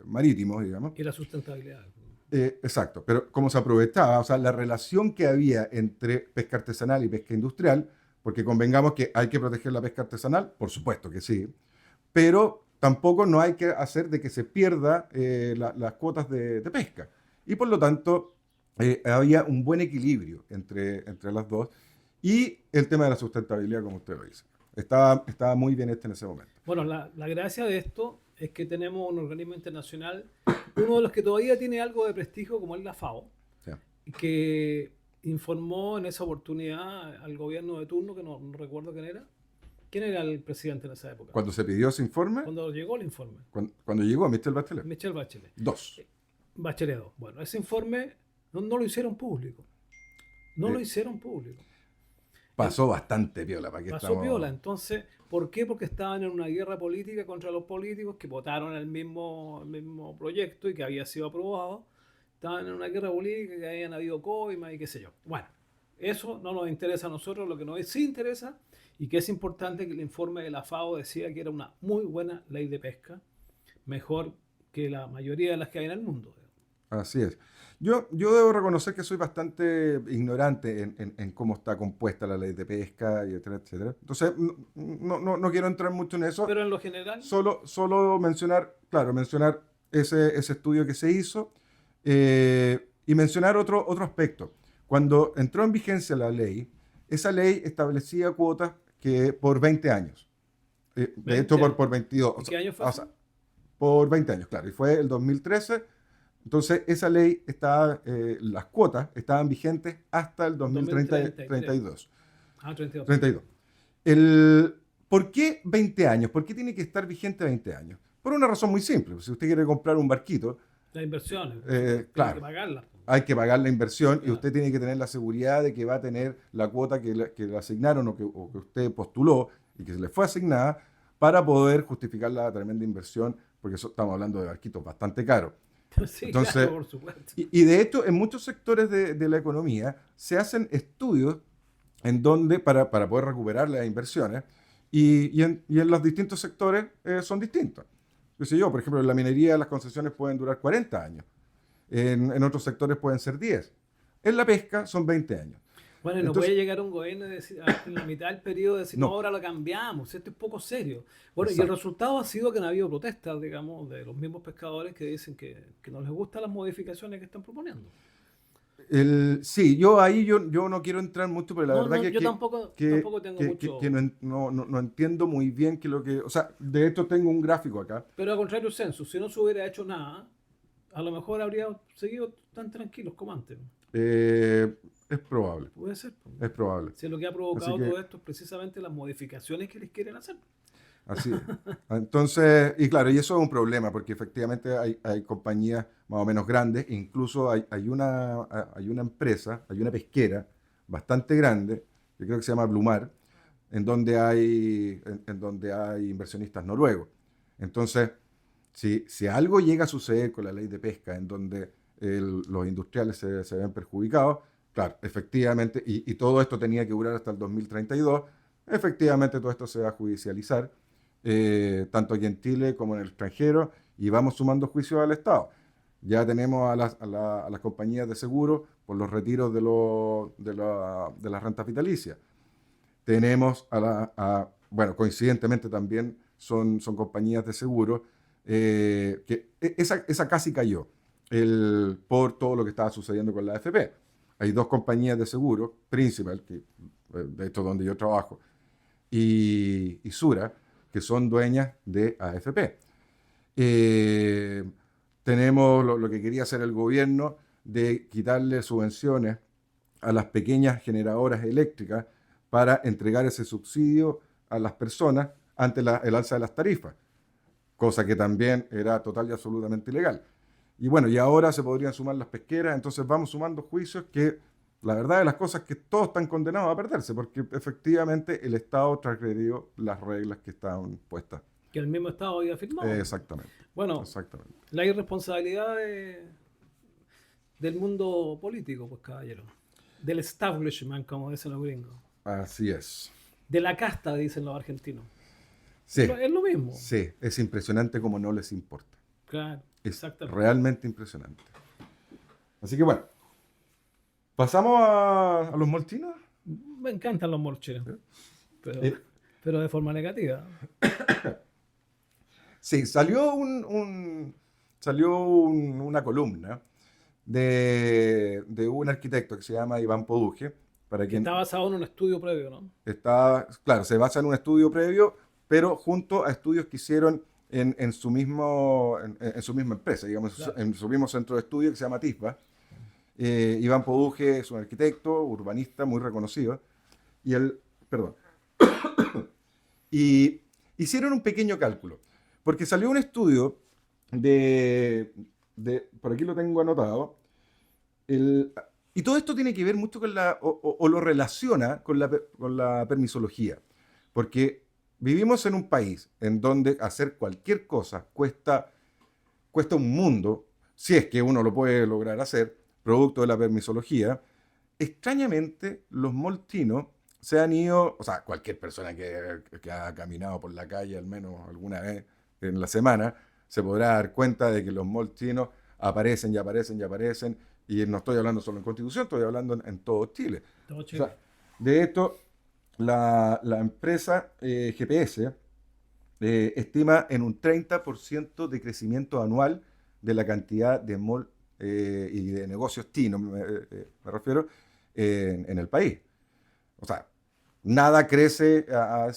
S2: marítimos, digamos.
S1: Y la sustentabilidad.
S2: Exacto, pero cómo se aprovechaba, o sea, la relación que había entre pesca artesanal y pesca industrial, porque convengamos que hay que proteger la pesca artesanal, por supuesto que sí, pero tampoco no hay que hacer de que se pierda las cuotas de pesca. Y por lo tanto, había un buen equilibrio entre las dos. Y el tema de la sustentabilidad, como usted lo dice. Estaba muy bien en ese momento.
S1: Bueno, la gracia de esto es que tenemos un organismo internacional, uno de los que todavía tiene algo de prestigio, como es la FAO,
S2: Sí.
S1: que informó en esa oportunidad al gobierno de turno, que no recuerdo quién era. ¿Quién era el presidente en esa época?
S2: Cuando se pidió ese informe,
S1: Cuando llegó el informe.
S2: cuando llegó Michelle Bachelet.
S1: Michelle Bachelet.
S2: Dos.
S1: Bachelet 2. Bueno, ese informe no lo hicieron público. No lo hicieron público.
S2: Pasó bastante piola. ¿Para qué
S1: Pasó
S2: estamos?
S1: piola. Entonces, ¿por qué? Porque estaban en una guerra política contra los políticos que votaron el mismo proyecto y que había sido aprobado. Estaban en una guerra política, que habían habido coimas y qué sé yo. Bueno, eso no nos interesa a nosotros. Lo que nos sí interesa y que es importante, que el informe de la FAO decía que era una muy buena ley de pesca, mejor que la mayoría de las que hay en el mundo.
S2: Así es. Yo debo reconocer que soy bastante ignorante en cómo está compuesta la ley de pesca, y etcétera, etcétera. Entonces, no quiero entrar mucho en eso.
S1: Pero en lo general,
S2: Solo mencionar, claro, mencionar ese estudio que se hizo y mencionar otro aspecto. Cuando entró en vigencia la ley, esa ley establecía cuotas que por 20 años. De
S1: 20
S2: hecho,
S1: años.
S2: por 22.
S1: ¿Y qué año fue
S2: O
S1: eso?
S2: sea, por 20 años, claro. Y fue el 2013. Entonces, esa ley las cuotas estaban vigentes hasta el 2032.
S1: Ah, 32.
S2: 32. ¿Por qué 20 años? ¿Por qué tiene que estar vigente 20 años? Por una razón muy simple. Si usted quiere comprar un barquito,
S1: Las inversiones. Tiene
S2: claro,
S1: que pagarlas.
S2: hay que pagar la inversión y
S1: Claro.
S2: usted tiene que tener la seguridad de que va a tener la cuota que le asignaron o que usted postuló y que se le fue asignada para poder justificar la tremenda inversión, porque estamos hablando de barquitos bastante caros.
S1: Sí,
S2: Entonces,
S1: claro, por supuesto.
S2: y de hecho, en muchos sectores de la economía se hacen estudios en donde, para poder recuperar las inversiones, y en los distintos sectores son distintos. Qué sé yo, por ejemplo, en la minería las concesiones pueden durar 40 años, en otros sectores pueden ser 10. En la pesca son 20 años.
S1: Bueno, y no
S2: Entonces,
S1: puede llegar un gobierno y decir, en la mitad del periodo decir, no,
S2: no,
S1: ahora lo cambiamos, esto es poco serio. Bueno, y el
S2: exacto.
S1: resultado ha sido que no ha habido protestas, digamos, de los mismos pescadores que dicen que no les gustan las modificaciones que están proponiendo.
S2: Sí, yo no quiero entrar mucho, pero la verdad
S1: Yo tampoco tengo mucho.
S2: que no entiendo muy bien que lo que... O sea, de hecho tengo un gráfico acá.
S1: Pero a contrario censo, si no se hubiera hecho nada, a lo mejor habría seguido tan tranquilos como antes.
S2: Es probable,
S1: Puede ser.
S2: es probable.
S1: Si lo que ha
S2: Así
S1: provocado
S2: que,
S1: todo esto es precisamente las modificaciones que les quieren hacer.
S2: así es. Entonces, y claro, y eso es un problema, porque efectivamente hay compañías más o menos grandes, incluso hay una empresa, hay una pesquera bastante grande, que creo que se llama Blumar, en donde hay inversionistas noruegos. Entonces, si algo llega a suceder con la ley de pesca, en donde los industriales se ven perjudicados, claro, efectivamente, y todo esto tenía que durar hasta el 2032, efectivamente todo esto se va a judicializar, tanto aquí en Chile como en el extranjero, y vamos sumando juicios al Estado. Ya tenemos a las compañías de seguro por los retiros de las rentas vitalicias. Tenemos bueno, coincidentemente también son compañías de seguro que esa casi cayó por todo lo que estaba sucediendo con la AFP. Hay dos compañías de seguro, Principal, que de hecho donde yo trabajo, y Sura, que son dueñas de AFP. Eh, Tenemos lo que quería hacer el gobierno de quitarle subvenciones a las pequeñas generadoras eléctricas para entregar ese subsidio a las personas ante el alza de las tarifas, cosa que también era total y absolutamente ilegal. Y bueno, y ahora se podrían sumar las pesqueras, entonces vamos sumando juicios que la verdad de las cosas es que todos están condenados a perderse, porque efectivamente el Estado transgredió las reglas que estaban puestas.
S1: Que el mismo Estado había firmado.
S2: Exactamente,
S1: Bueno,
S2: exactamente.
S1: la irresponsabilidad del mundo político, pues caballero. Del establishment, como dicen los gringos.
S2: Así es.
S1: De la casta, dicen los argentinos.
S2: Sí,
S1: Es lo mismo.
S2: sí, es impresionante como no les importa.
S1: Claro,
S2: Es
S1: exactamente.
S2: realmente impresionante. Así que bueno, pasamos a los moltinos.
S1: Me encantan los molches, pero,
S2: Eh,
S1: pero de forma negativa.
S2: Sí, una columna de un arquitecto que se llama Iván Poduje, para
S1: Que
S2: quien
S1: está basado en un estudio previo, ¿no?
S2: está, claro, se basa en un estudio previo, pero junto a estudios que hicieron en su misma empresa, digamos,
S1: Claro.
S2: en su mismo centro de estudio que se llama TISBA. Iván Poduje es un arquitecto, urbanista muy reconocido, y perdón, y hicieron un pequeño cálculo, porque salió un estudio por aquí lo tengo anotado, el- y todo esto tiene que ver mucho con o lo relaciona con la permisología, porque vivimos en un país en donde hacer cualquier cosa cuesta un mundo, si es que uno lo puede lograr hacer, producto de la permisología. Extrañamente, los moltinos se han ido, o sea, cualquier persona que ha caminado por la calle al menos alguna vez en la semana, se podrá dar cuenta de que los moltinos aparecen y aparecen y aparecen, y no estoy hablando solo en Constitución, estoy hablando en todo Chile.
S1: Todo
S2: O
S1: Chile.
S2: sea, de hecho, la empresa GPS estima en un 30% de crecimiento anual de la cantidad de mall y de negocios tinos, me refiero, en el país. O sea, nada crece a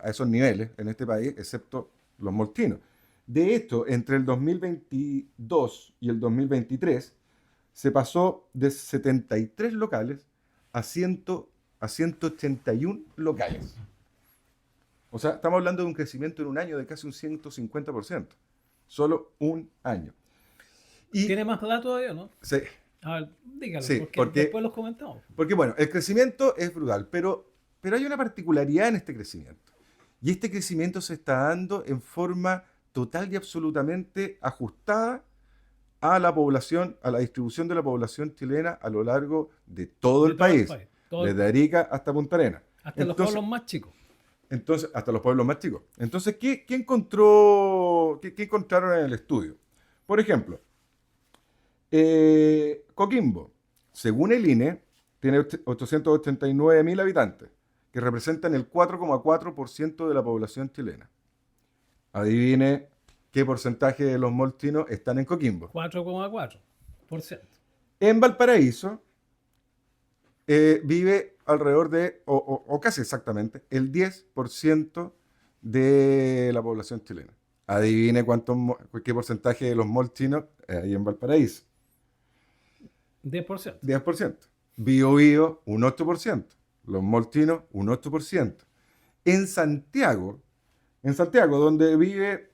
S2: esos niveles en este país, excepto los moltinos. De hecho, entre el 2022 y el 2023 se pasó de 73 locales a 181 locales. O sea, estamos hablando de un crecimiento en un año de casi un 150%. Solo un año. Y
S1: ¿Tiene más datos todavía, no?
S2: sí,
S1: A ver, dígalo,
S2: sí,
S1: porque
S2: porque
S1: después los comentamos.
S2: Porque bueno, el crecimiento es brutal, pero hay una particularidad en este crecimiento. Y este crecimiento se está dando en forma total y absolutamente ajustada a la población, a la distribución de la población chilena a lo largo de todo
S1: De
S2: el
S1: todo el
S2: país,
S1: país. Todo el
S2: desde
S1: país.
S2: Arica hasta Punta Arenas.
S1: Hasta los pueblos más chicos.
S2: Entonces, hasta los pueblos más chicos. Entonces, ¿qué encontraron en el estudio? Por ejemplo, Coquimbo, según el INE, tiene 889.000 habitantes, que representan el 4,4% de la población chilena. Adivine qué porcentaje de los moltinos están en Coquimbo.
S1: 4,4%.
S2: En Valparaíso vive alrededor de, o casi exactamente, el 10% de la población chilena. Adivine qué porcentaje de los moltinos hay en Valparaíso.
S1: 10%.
S2: 10%. Biobío, un 8%. Los moltinos, un 8%. En Santiago, donde vive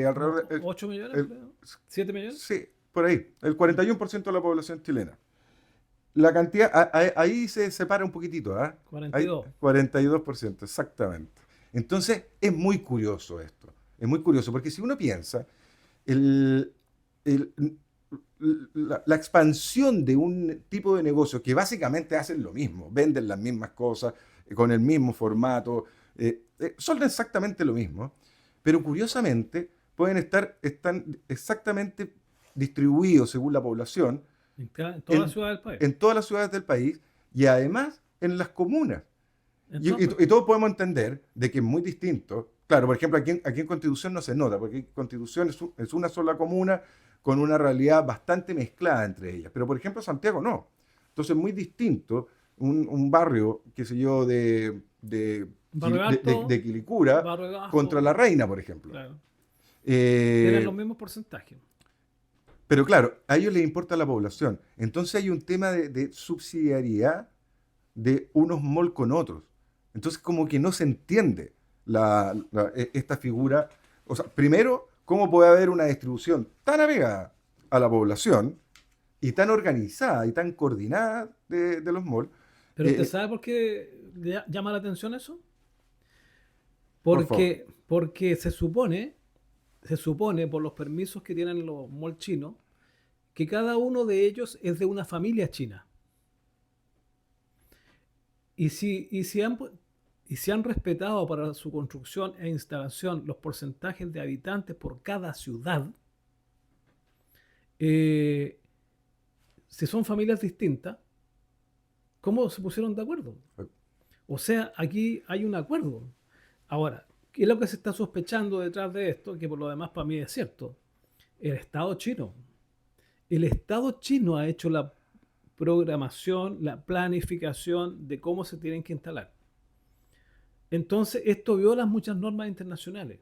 S2: alrededor de...
S1: 8 millones,
S2: el-
S1: creo. 7 millones.
S2: sí, por ahí, el 41% de la población chilena. La cantidad, ahí se separa un poquitito, ¿ah?
S1: 42.
S2: 42%, exactamente. Entonces, es muy curioso esto. Es muy curioso, porque si uno piensa, el, el- la expansión de un tipo de negocio que básicamente hacen lo mismo, venden las mismas cosas, con el mismo formato, son exactamente lo mismo, pero curiosamente están exactamente distribuidos según la población
S1: En toda la ciudad del país.
S2: en todas las ciudades del país y además en las comunas.
S1: Entonces,
S2: Y todos podemos entender de que es muy distinto. Claro, por ejemplo, aquí en Constitución no se nota, porque Constitución es una sola comuna con una realidad bastante mezclada entre ellas. Pero, por ejemplo, Santiago no. Entonces es muy distinto un barrio, qué sé yo,
S1: Barrio Alto,
S2: de Quilicura
S1: Barrio Bajo,
S2: contra La Reina, por ejemplo.
S1: claro,
S2: Eh,
S1: tienen los mismos porcentajes.
S2: Pero claro, a ellos les importa la población. Entonces hay un tema de subsidiariedad de unos malls con otros. Entonces como que no se entiende esta figura. O sea, primero, ¿cómo puede haber una distribución tan apegada a la población y tan organizada y tan coordinada de los malls.
S1: Pero ¿usted
S2: Eh,
S1: sabe por qué llama la atención eso?
S2: por favor.
S1: Porque se supone por los permisos que tienen los malls chinos, que cada uno de ellos es de una familia china. Y si han respetado para su construcción e instalación los porcentajes de habitantes por cada ciudad, eh, si son familias distintas, ¿cómo se pusieron de acuerdo? O sea, aquí hay un acuerdo. Ahora, ¿qué es lo que se está sospechando detrás de esto? Que por lo demás para mí es cierto. El Estado chino. El Estado chino ha hecho la programación, la planificación de cómo se tienen que instalar. Entonces, esto viola muchas normas internacionales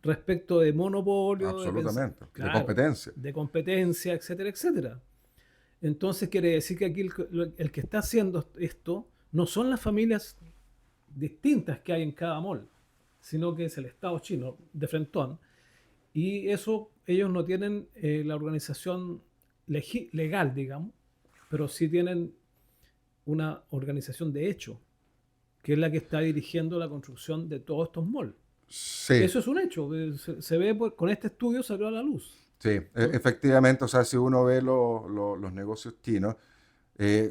S1: respecto de monopolio,
S2: Absolutamente, de
S1: claro,
S2: competencia.
S1: de competencia, etcétera, etcétera. Entonces quiere decir que aquí el que está haciendo esto no son las familias distintas que hay en cada mall, sino que es el Estado chino de frentón. Y eso ellos no tienen la organización legal, digamos, pero sí tienen una organización de hecho, que es la que está dirigiendo la construcción de todos estos malls.
S2: Sí,
S1: Eso es un hecho, se ve con este estudio salió a la luz.
S2: sí,
S1: ¿No?
S2: efectivamente, o sea, si uno ve los negocios chinos,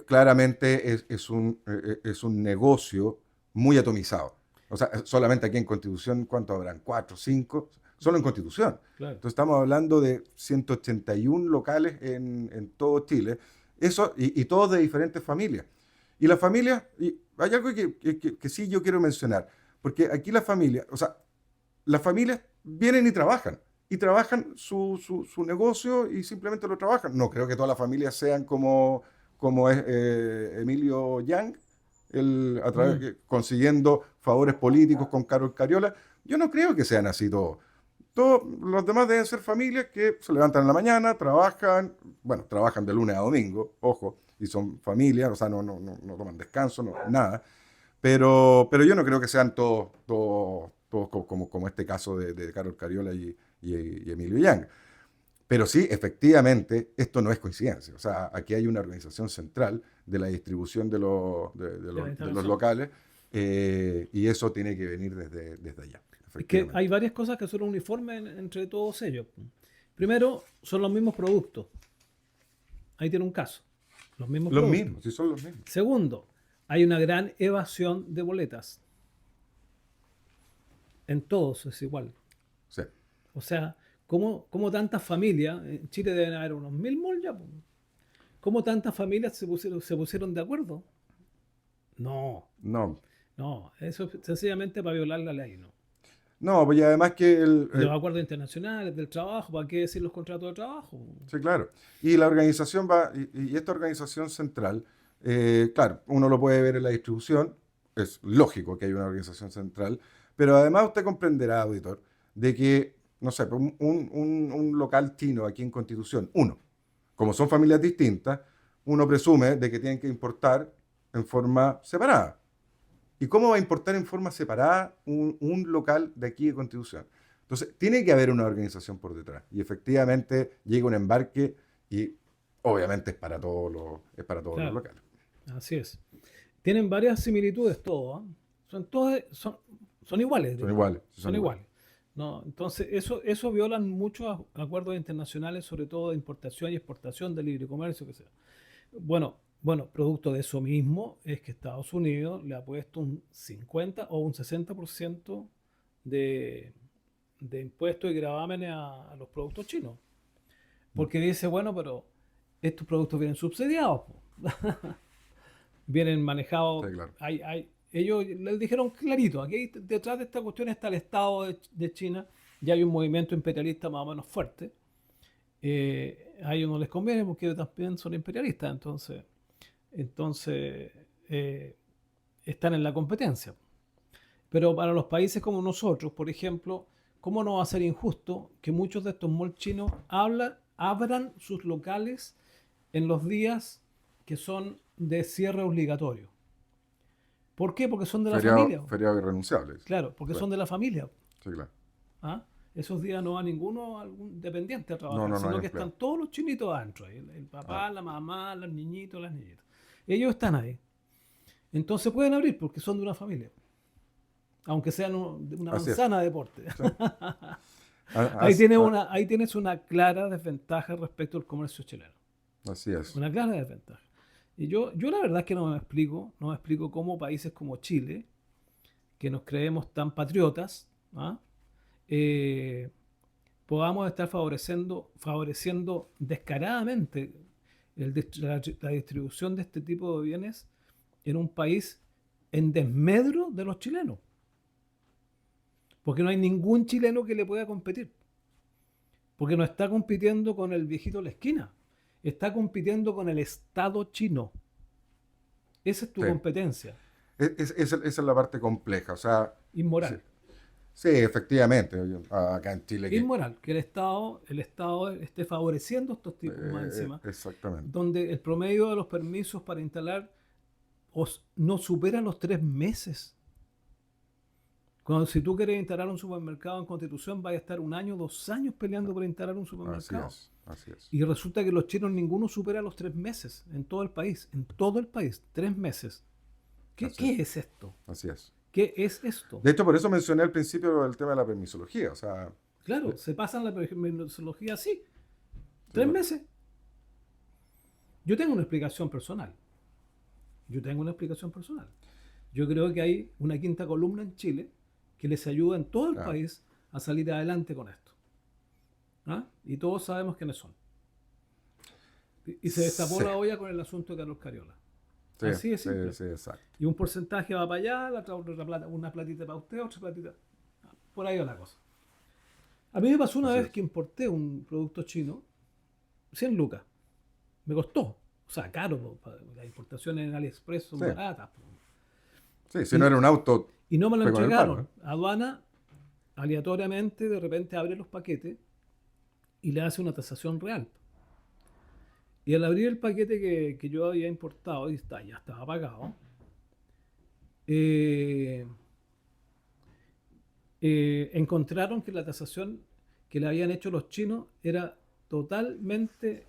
S2: claramente es un negocio muy atomizado. O sea, solamente aquí en Constitución, ¿cuánto habrán? ¿Cuatro, cinco? Solo en Constitución.
S1: Claro.
S2: Entonces estamos hablando de 181 locales en todo Chile, eso, y todos de diferentes familias. Y las familias, y hay algo que sí yo quiero mencionar, porque aquí las familias, o sea, las familias vienen y trabajan su negocio y simplemente lo trabajan. No creo que todas las familias sean como es Emilio Yang,
S1: Mm.
S2: consiguiendo favores políticos con Carol Cariola. Yo no creo que sean así todos. Todos los demás deben ser familias que se levantan en la mañana, trabajan, bueno, trabajan de lunes a domingo, ojo, y son familias, o sea, no toman descanso, nada. Pero yo no creo que sean todos como este caso de Carol Cariola y Emilio Yang. Pero sí, efectivamente, esto no es coincidencia. O sea, aquí hay una organización central de la distribución
S1: De la
S2: de los
S1: instalación.
S2: locales, y eso tiene que venir desde allá,
S1: Es que hay
S2: efectivamente.
S1: varias cosas que son uniformes entre todos ellos. Primero, son los mismos productos. Ahí tiene un caso. Los mismos
S2: Los
S1: productos.
S2: mismos, sí son los mismos.
S1: Segundo, hay una gran evasión de boletas. En todos es igual.
S2: Sí.
S1: O sea, ¿cómo tantas familias, en Chile deben haber unos 1000 malls ya, po. ¿Cómo tantas familias se pusieron de acuerdo? No,
S2: No,
S1: no, eso es sencillamente para violar la ley, ¿no?
S2: no, pues y además que
S1: Y los acuerdos internacionales del trabajo, ¿para qué decir los contratos de trabajo?
S2: sí, claro. Y la organización y esta organización central, claro, uno lo puede ver en la distribución, es lógico que hay una organización central, pero además usted comprenderá, auditor, de que, no sé, pues, un local chino aquí en Constitución, uno, como son familias distintas, uno presume de que tienen que importar en forma separada. ¿Y cómo va a importar en forma separada un local de aquí de Constitución? Entonces, tiene que haber una organización por detrás. Y efectivamente llega un embarque y obviamente es para todos los
S1: Claro,
S2: locales.
S1: así es. Tienen varias similitudes todos, ¿ah? Son iguales,
S2: Son
S1: digamos.
S2: iguales, sí, son
S1: Son
S2: iguales.
S1: iguales. ¿No? Entonces, eso violan muchos acuerdos internacionales, sobre todo de importación y exportación de libre comercio, que sea. Bueno, producto de eso mismo es que Estados Unidos le ha puesto un 50 o un 60% de, de impuestos y gravámenes a los productos chinos.
S2: Mm.
S1: Porque dice, bueno, pero estos productos vienen subsidiados, po. Vienen
S2: Sí,
S1: manejados.
S2: claro.
S1: Ellos les dijeron clarito, aquí detrás de esta cuestión está el Estado de China, ya hay un movimiento imperialista más o menos fuerte. A ellos no les conviene porque también son imperialistas, entonces están en la competencia. Pero para los países como nosotros, por ejemplo, ¿cómo no va a ser injusto que muchos de estos malls chinos abran sus locales en los días que son de cierre obligatorio? ¿Por qué? Porque son de la
S2: Feriado,
S1: familia.
S2: feriado irrenunciable.
S1: Claro, porque
S2: Claro,
S1: son de la familia.
S2: sí, claro.
S1: ¿Ah? esos días no va algún dependiente a
S2: No,
S1: trabajar,
S2: no, no
S1: sino
S2: hay
S1: que
S2: empleo.
S1: están todos los chinitos adentro, ahí, el papá,
S2: Ah,
S1: la mamá, los niñitos, las niñitas. Ellos están ahí. Entonces pueden abrir porque son de una familia, aunque sean de una
S2: así es.
S1: manzana de deporte.
S2: Sí. As- a-
S1: Ahí tienes una clara desventaja respecto al comercio chileno.
S2: Así es.
S1: Una clara desventaja. Y yo la verdad es que no me explico cómo países como Chile, que nos creemos tan patriotas, ¿ah? Eh, podamos estar favoreciendo descaradamente la distribución de este tipo de bienes en un país en desmedro de los chilenos. Porque no hay ningún chileno que le pueda competir. Porque no está compitiendo con el viejito de la esquina. Está compitiendo con el Estado chino. Esa es tu
S2: Sí.
S1: competencia.
S2: Esa es la parte compleja. O sea, sí,
S1: Inmoral.
S2: sí, efectivamente. Acá en Chile que...
S1: Inmoral. Que el Estado esté favoreciendo a estos tipos más encima.
S2: Exactamente.
S1: Donde el promedio de los permisos para instalar no supera los 3 meses. Cuando si tú quieres instalar un supermercado en Constitución, vas a estar 1 año, 2 años peleando por instalar un
S2: Así
S1: supermercado.
S2: es. Así es.
S1: Y resulta que los chinos ninguno supera los 3 meses en todo el país. En todo el país, 3 meses.
S2: Así
S1: ¿Qué
S2: es.
S1: es esto?
S2: Así es.
S1: ¿Qué es esto?
S2: De hecho, por eso mencioné al principio el tema de la permisología. O sea,
S1: Claro,
S2: de-
S1: se pasan la permisología así.
S2: sí,
S1: 3 meses. Yo tengo una explicación personal. Yo tengo una explicación personal. Yo creo que hay una quinta columna en Chile que les ayuda en todo el
S2: claro.
S1: país a salir adelante con esto. ¿Ah? Y todos sabemos quiénes son. Y se destapó
S2: Sí,
S1: la olla con el asunto de Carlos Cariola.
S2: sí,
S1: Así de
S2: sí,
S1: simple.
S2: sí, exacto.
S1: Y un porcentaje va para allá, una platita para usted, otra platita. Por ahí va la cosa. A mí me pasó una
S2: Así
S1: vez
S2: es.
S1: que importé un producto chino, 100 lucas. Me costó. O sea, caro. Las importaciones en AliExpress son
S2: Sí,
S1: baratas.
S2: sí, si no
S1: Y,
S2: era un auto,
S1: y no me lo
S2: pegó en el palo,
S1: entregaron. Aduana, aleatoriamente, de repente abre los paquetes y le hace una tasación real. Y al abrir el paquete que yo había importado, y ya estaba pagado, eh, encontraron que la tasación que le habían hecho los chinos era totalmente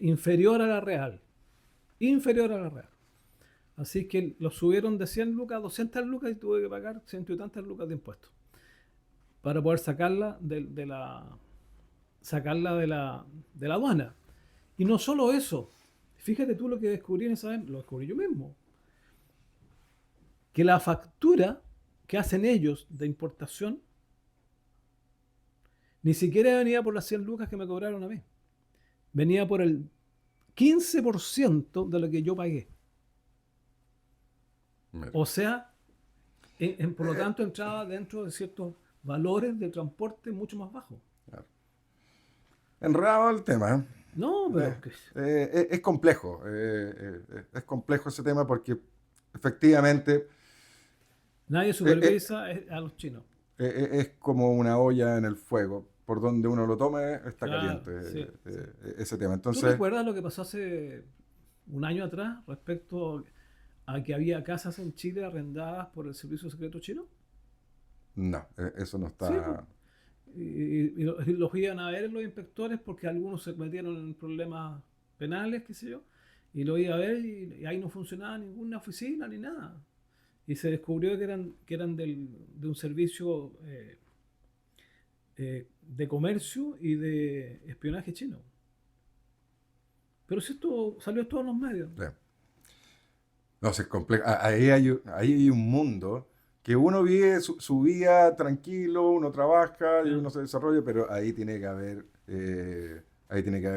S1: inferior a la real. Inferior a la real. Así que lo subieron de 100 lucas a 200 lucas y tuve que pagar ciento y tantas lucas de impuestos para poder sacarla de la aduana. Y no solo eso, fíjate tú lo que descubrí en esa vez, lo descubrí yo mismo, que la factura que hacen ellos de importación ni siquiera venía por las 100 lucas que me cobraron a mí. Venía por el 15% de lo que yo pagué.
S2: mira.
S1: O sea, por lo tanto entraba dentro de ciertos valores de transporte mucho más bajos.
S2: Claro. Enredado el tema, ¿eh?
S1: No, pero
S2: Es complejo, es complejo ese tema porque efectivamente
S1: nadie
S2: eh, eh,
S1: supervisa a los chinos.
S2: es como una olla en el fuego, por donde uno lo tome está
S1: Claro,
S2: caliente
S1: sí, sí.
S2: ese tema.
S1: ¿Tú
S2: Entonces,
S1: recuerdas lo que pasó hace 1 año atrás respecto a que había casas en Chile arrendadas por el servicio secreto chino?
S2: no, eso no
S1: Sí, pues.
S2: está...
S1: Y los iban a ver los inspectores porque algunos se metieron en problemas penales, qué sé yo, y lo iba a ver y ahí no funcionaba ninguna oficina ni nada. Y se descubrió que eran de un servicio de comercio y de espionaje chino. Pero si esto salió en todos los medios.
S2: No, es complejo. Ahí hay un mundo que uno vive su vida tranquilo, uno trabaja y
S1: ¿Ya?
S2: uno se desarrolla, pero ahí tiene que haber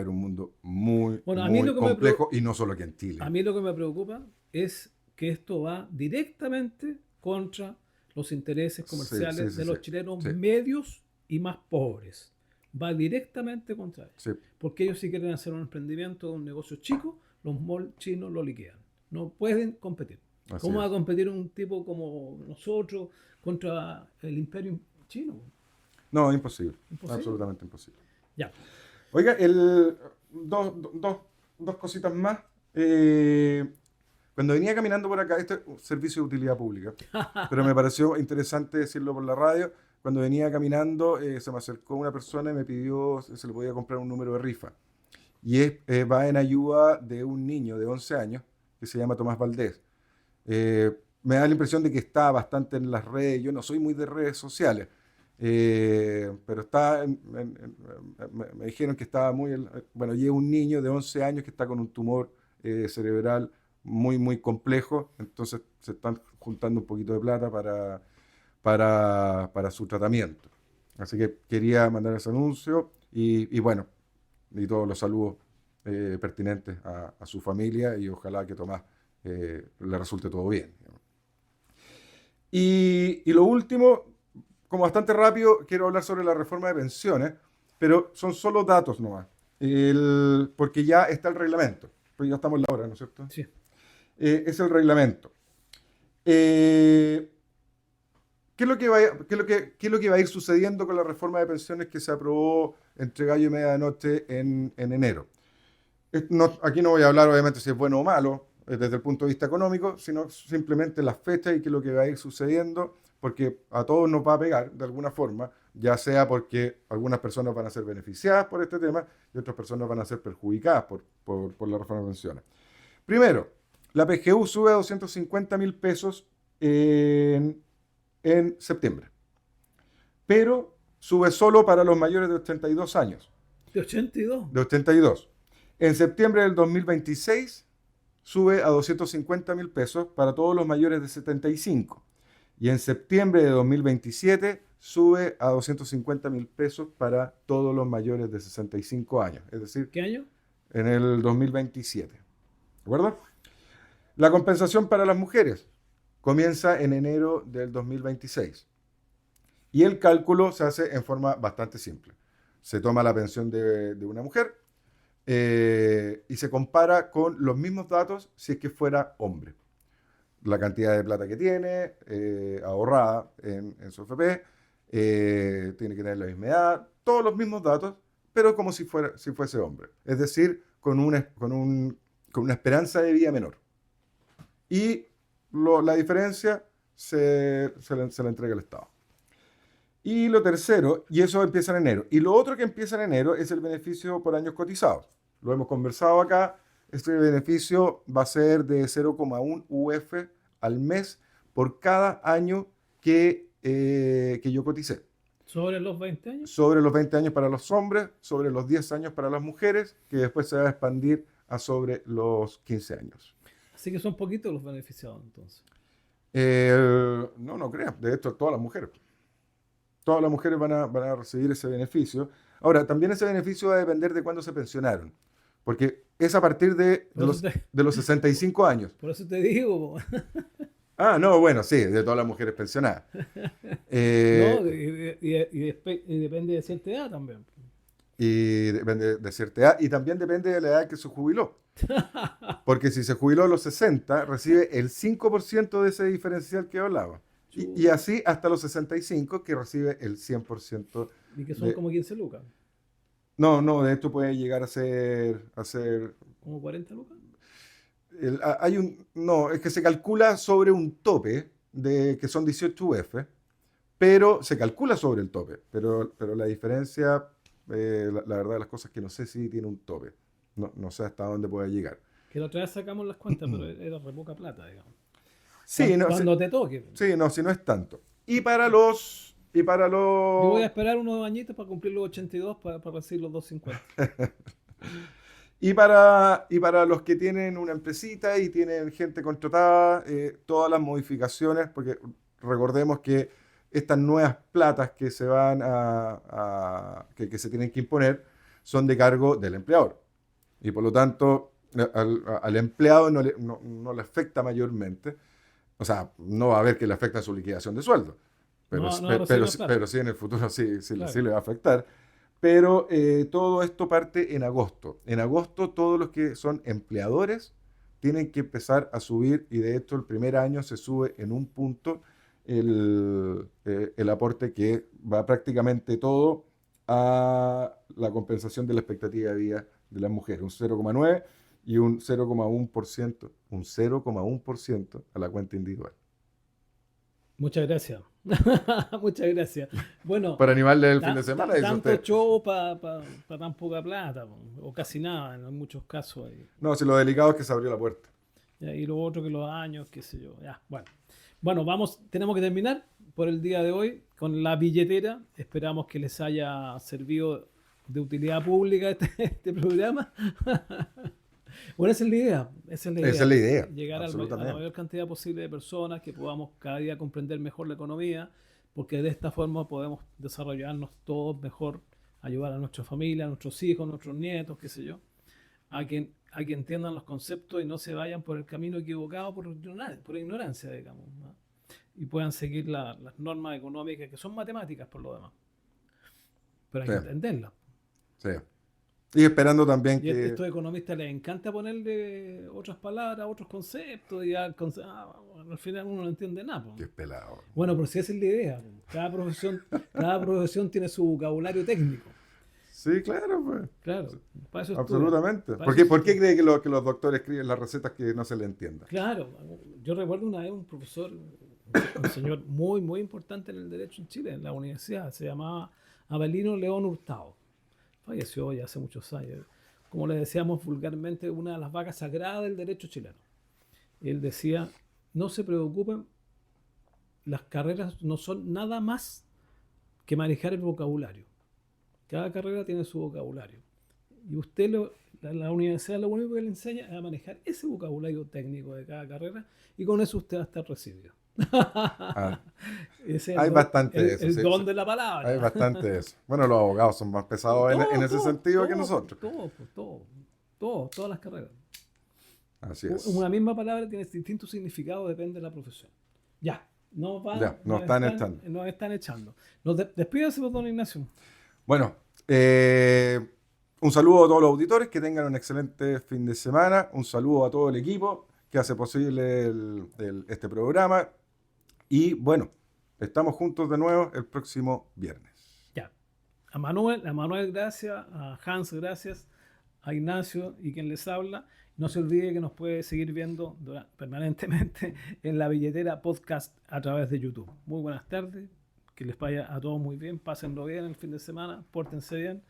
S2: un mundo muy,
S1: Bueno,
S2: muy complejo y no solo aquí en
S1: a
S2: Chile.
S1: mí lo que me preocupa es que esto va directamente contra los intereses
S2: Sí,
S1: comerciales
S2: sí,
S1: de
S2: sí,
S1: los chilenos
S2: sí,
S1: medios y más pobres. Va directamente contra ellos.
S2: sí,
S1: Porque ellos si quieren hacer un emprendimiento, un negocio chico, los malls chinos lo liquidan. No pueden competir.
S2: así
S1: ¿Cómo va a
S2: es.
S1: competir un tipo como nosotros contra el imperio chino?
S2: No, imposible,
S1: Imposible.
S2: absolutamente imposible.
S1: Ya.
S2: Oiga, dos cositas más. Cuando venía caminando por acá, este es un servicio de utilidad pública, pero me pareció interesante decirlo por la radio. cuando venía caminando, se me acercó una persona y me pidió si se le podía comprar un número de rifa. Y va en ayuda de un niño de 11 años que se llama Tomás Valdés. Me da la impresión de que está bastante en las redes. Yo no soy muy de redes sociales, pero me dijeron que estaba muy... Bueno, y es un niño de 11 años que está con un tumor cerebral muy, muy complejo. Entonces se están juntando un poquito de plata para su tratamiento. Así que quería mandar ese anuncio y bueno, y todos los saludos pertinentes a su familia y ojalá que Tomás le resulte todo bien. Y lo último, como bastante rápido, quiero hablar sobre la reforma de pensiones, pero son solo datos nomás, porque ya está el reglamento, pues ya estamos en la hora, ¿no es cierto?
S1: Sí.
S2: Es el reglamento. Eh, ¿Qué es lo que va, qué es lo que va a ir sucediendo con la reforma de pensiones que se aprobó entre gallo y medianoche en enero? Aquí no voy a hablar obviamente si es bueno o malo desde el punto de vista económico, sino simplemente las fechas y qué es lo que va a ir sucediendo, porque a todos nos va a pegar de alguna forma, ya sea porque algunas personas van a ser beneficiadas por este tema y otras personas van a ser perjudicadas por la reforma de pensiones. Primero, la PGU sube a 250.000 pesos en septiembre, pero sube solo para los mayores de 82 años.
S1: ¿De 82?
S2: De 82. En septiembre del 2026 sube a 250.000 pesos para todos los mayores de 75. Y en septiembre de 2027 sube a 250.000 pesos para todos los mayores de 65 años. Es decir,
S1: ¿Qué año?
S2: en el 2027. ¿De acuerdo? La compensación para las mujeres comienza en enero del 2026. Y el cálculo se hace en forma bastante simple. Se toma la pensión de una mujer y se compara con los mismos datos si es que fuera hombre. La cantidad de plata que tiene ahorrada en su FP, tiene que tener la misma edad, todos los mismos datos, pero como si fuese hombre. Es decir, con una esperanza de vida menor. Y la diferencia se la entrega el Estado. Y lo tercero, y eso empieza en enero. Y lo otro que empieza en enero es el beneficio por años cotizados. Lo hemos conversado acá. Este beneficio va a ser de 0,1 UF al mes por cada año que yo coticé.
S1: ¿Sobre los 20 años?
S2: Sobre los 20 años para los hombres, sobre los 10 años para las mujeres, que después se va a expandir a sobre los 15 años.
S1: Así que son poquitos los beneficiados entonces.
S2: No creas. De hecho, todas las mujeres van a recibir ese beneficio. Ahora, también ese beneficio va a depender de cuándo se pensionaron, porque es a partir de los 65 años.
S1: Por eso te digo.
S2: Ah, no, bueno, sí, de todas las mujeres pensionadas.
S1: No, y depende de cierta edad también.
S2: Y depende de cierta edad, y también depende de la edad que se jubiló. Porque si se jubiló a los 60, recibe el 5% de ese diferencial que hablaba. Y así hasta los 65, que recibe el 100%.
S1: Y que son como 15 lucas.
S2: No, de hecho puede llegar a ser
S1: ¿Como 40 lucas?
S2: No, es que se calcula sobre un tope que son 18 UF, pero se calcula sobre el tope. Pero la diferencia, la verdad de las cosas es que no sé si tiene un tope. No sé hasta dónde puede llegar.
S1: Que la otra vez sacamos las cuentas, pero era re poca plata, digamos.
S2: Sí,
S1: cuando te toque.
S2: Sí, si no es tanto. Y para los...
S1: Yo voy a esperar unos añitos para cumplir los 82 para recibir los 250.
S2: Y para los que tienen una empresita y tienen gente contratada, todas las modificaciones, porque recordemos que estas nuevas platas que se van que se tienen que imponer son de cargo del empleador. Y por lo tanto, al empleado no le afecta mayormente. O sea, no va a haber que le afecte a su liquidación de sueldo. Pero sí en el futuro sí le va a afectar. Pero todo esto parte en agosto. En agosto todos los que son empleadores tienen que empezar a subir, y de hecho el primer año se sube en un punto el aporte, que va prácticamente todo a la compensación de la expectativa de vida de las mujeres, un 0,9 y un 0,1% a la cuenta individual.
S1: Muchas gracias. Muchas gracias. Bueno,
S2: Para animarle el fin de semana, dice
S1: tanto
S2: usted.
S1: show para tan poca plata, po, o casi nada en muchos casos.
S2: No, si lo delicado es que se abrió la puerta.
S1: Y lo otro que los años, qué sé yo. Ya, bueno. Bueno, tenemos que terminar por el día de hoy con la billetera. Esperamos que les haya servido de utilidad pública este programa. Bueno, esa es la idea. Esa es la idea.
S2: Esa es la idea,
S1: Llegar a la
S2: absolutamente.
S1: mayor cantidad posible de personas, que podamos cada día comprender mejor la economía, porque de esta forma podemos desarrollarnos todos mejor, ayudar a nuestra familia, a nuestros hijos, a nuestros nietos, qué sé yo, a que entiendan los conceptos y no se vayan por el camino equivocado por ignorancia, digamos, ¿no? Y puedan seguir las normas económicas, que son matemáticas por lo demás, pero hay
S2: Sí,
S1: que entenderlas.
S2: sí. Y esperando también
S1: Y a
S2: que...
S1: estos economistas les encanta ponerle otras palabras, otros conceptos, y bueno, al final uno no entiende nada, po.
S2: Que es pelado.
S1: Bueno, pero si esa es la idea, po. Cada profesión tiene su vocabulario técnico.
S2: Sí, claro, pues.
S1: Claro, para eso estudian.
S2: Absolutamente.
S1: Para
S2: ¿Por
S1: eso
S2: qué
S1: estudian.
S2: cree que, que los doctores escriben las recetas que no se le entiendan?
S1: Claro, yo recuerdo una vez un profesor, un señor muy, muy importante en el derecho en Chile, en la universidad, se llamaba Avelino León Hurtado. Falleció ya hace muchos años. Como le decíamos vulgarmente, una de las vacas sagradas del derecho chileno. Y él decía, no se preocupen, las carreras no son nada más que manejar el vocabulario. Cada carrera tiene su vocabulario. Y la universidad lo único que le enseña es a manejar ese vocabulario técnico de cada carrera, y con eso usted va a estar recibido.
S2: Ah,
S1: Ese es
S2: hay bastante de eso.
S1: el
S2: Sí,
S1: don
S2: sí.
S1: de la palabra.
S2: Hay bastante de eso. Bueno, los abogados son más pesados en ese sentido que nosotros.
S1: Todas las carreras.
S2: Así
S1: Una
S2: es.
S1: misma palabra tiene distinto significado, depende de la profesión. Ya,
S2: Ya, nos están echando.
S1: nos están echando. Despídase, don Ignacio.
S2: Bueno, un saludo a todos los auditores, que tengan un excelente fin de semana. Un saludo a todo el equipo que hace posible este programa. Y bueno, estamos juntos de nuevo el próximo viernes.
S1: Ya. A Manuel, gracias. A Hans, gracias. A Ignacio y quien les habla. No se olvide que nos puede seguir viendo permanentemente en la billetera podcast a través de YouTube. Muy buenas tardes. Que les vaya a todos muy bien. Pásenlo bien el fin de semana. Pórtense bien.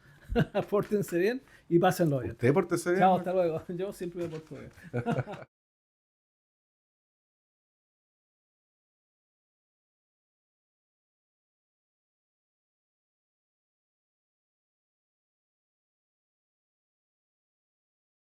S1: Pórtense bien y pásenlo bien.
S2: ¿Usted pórtese bien?
S1: Chao, hasta luego. Yo siempre me porto bien.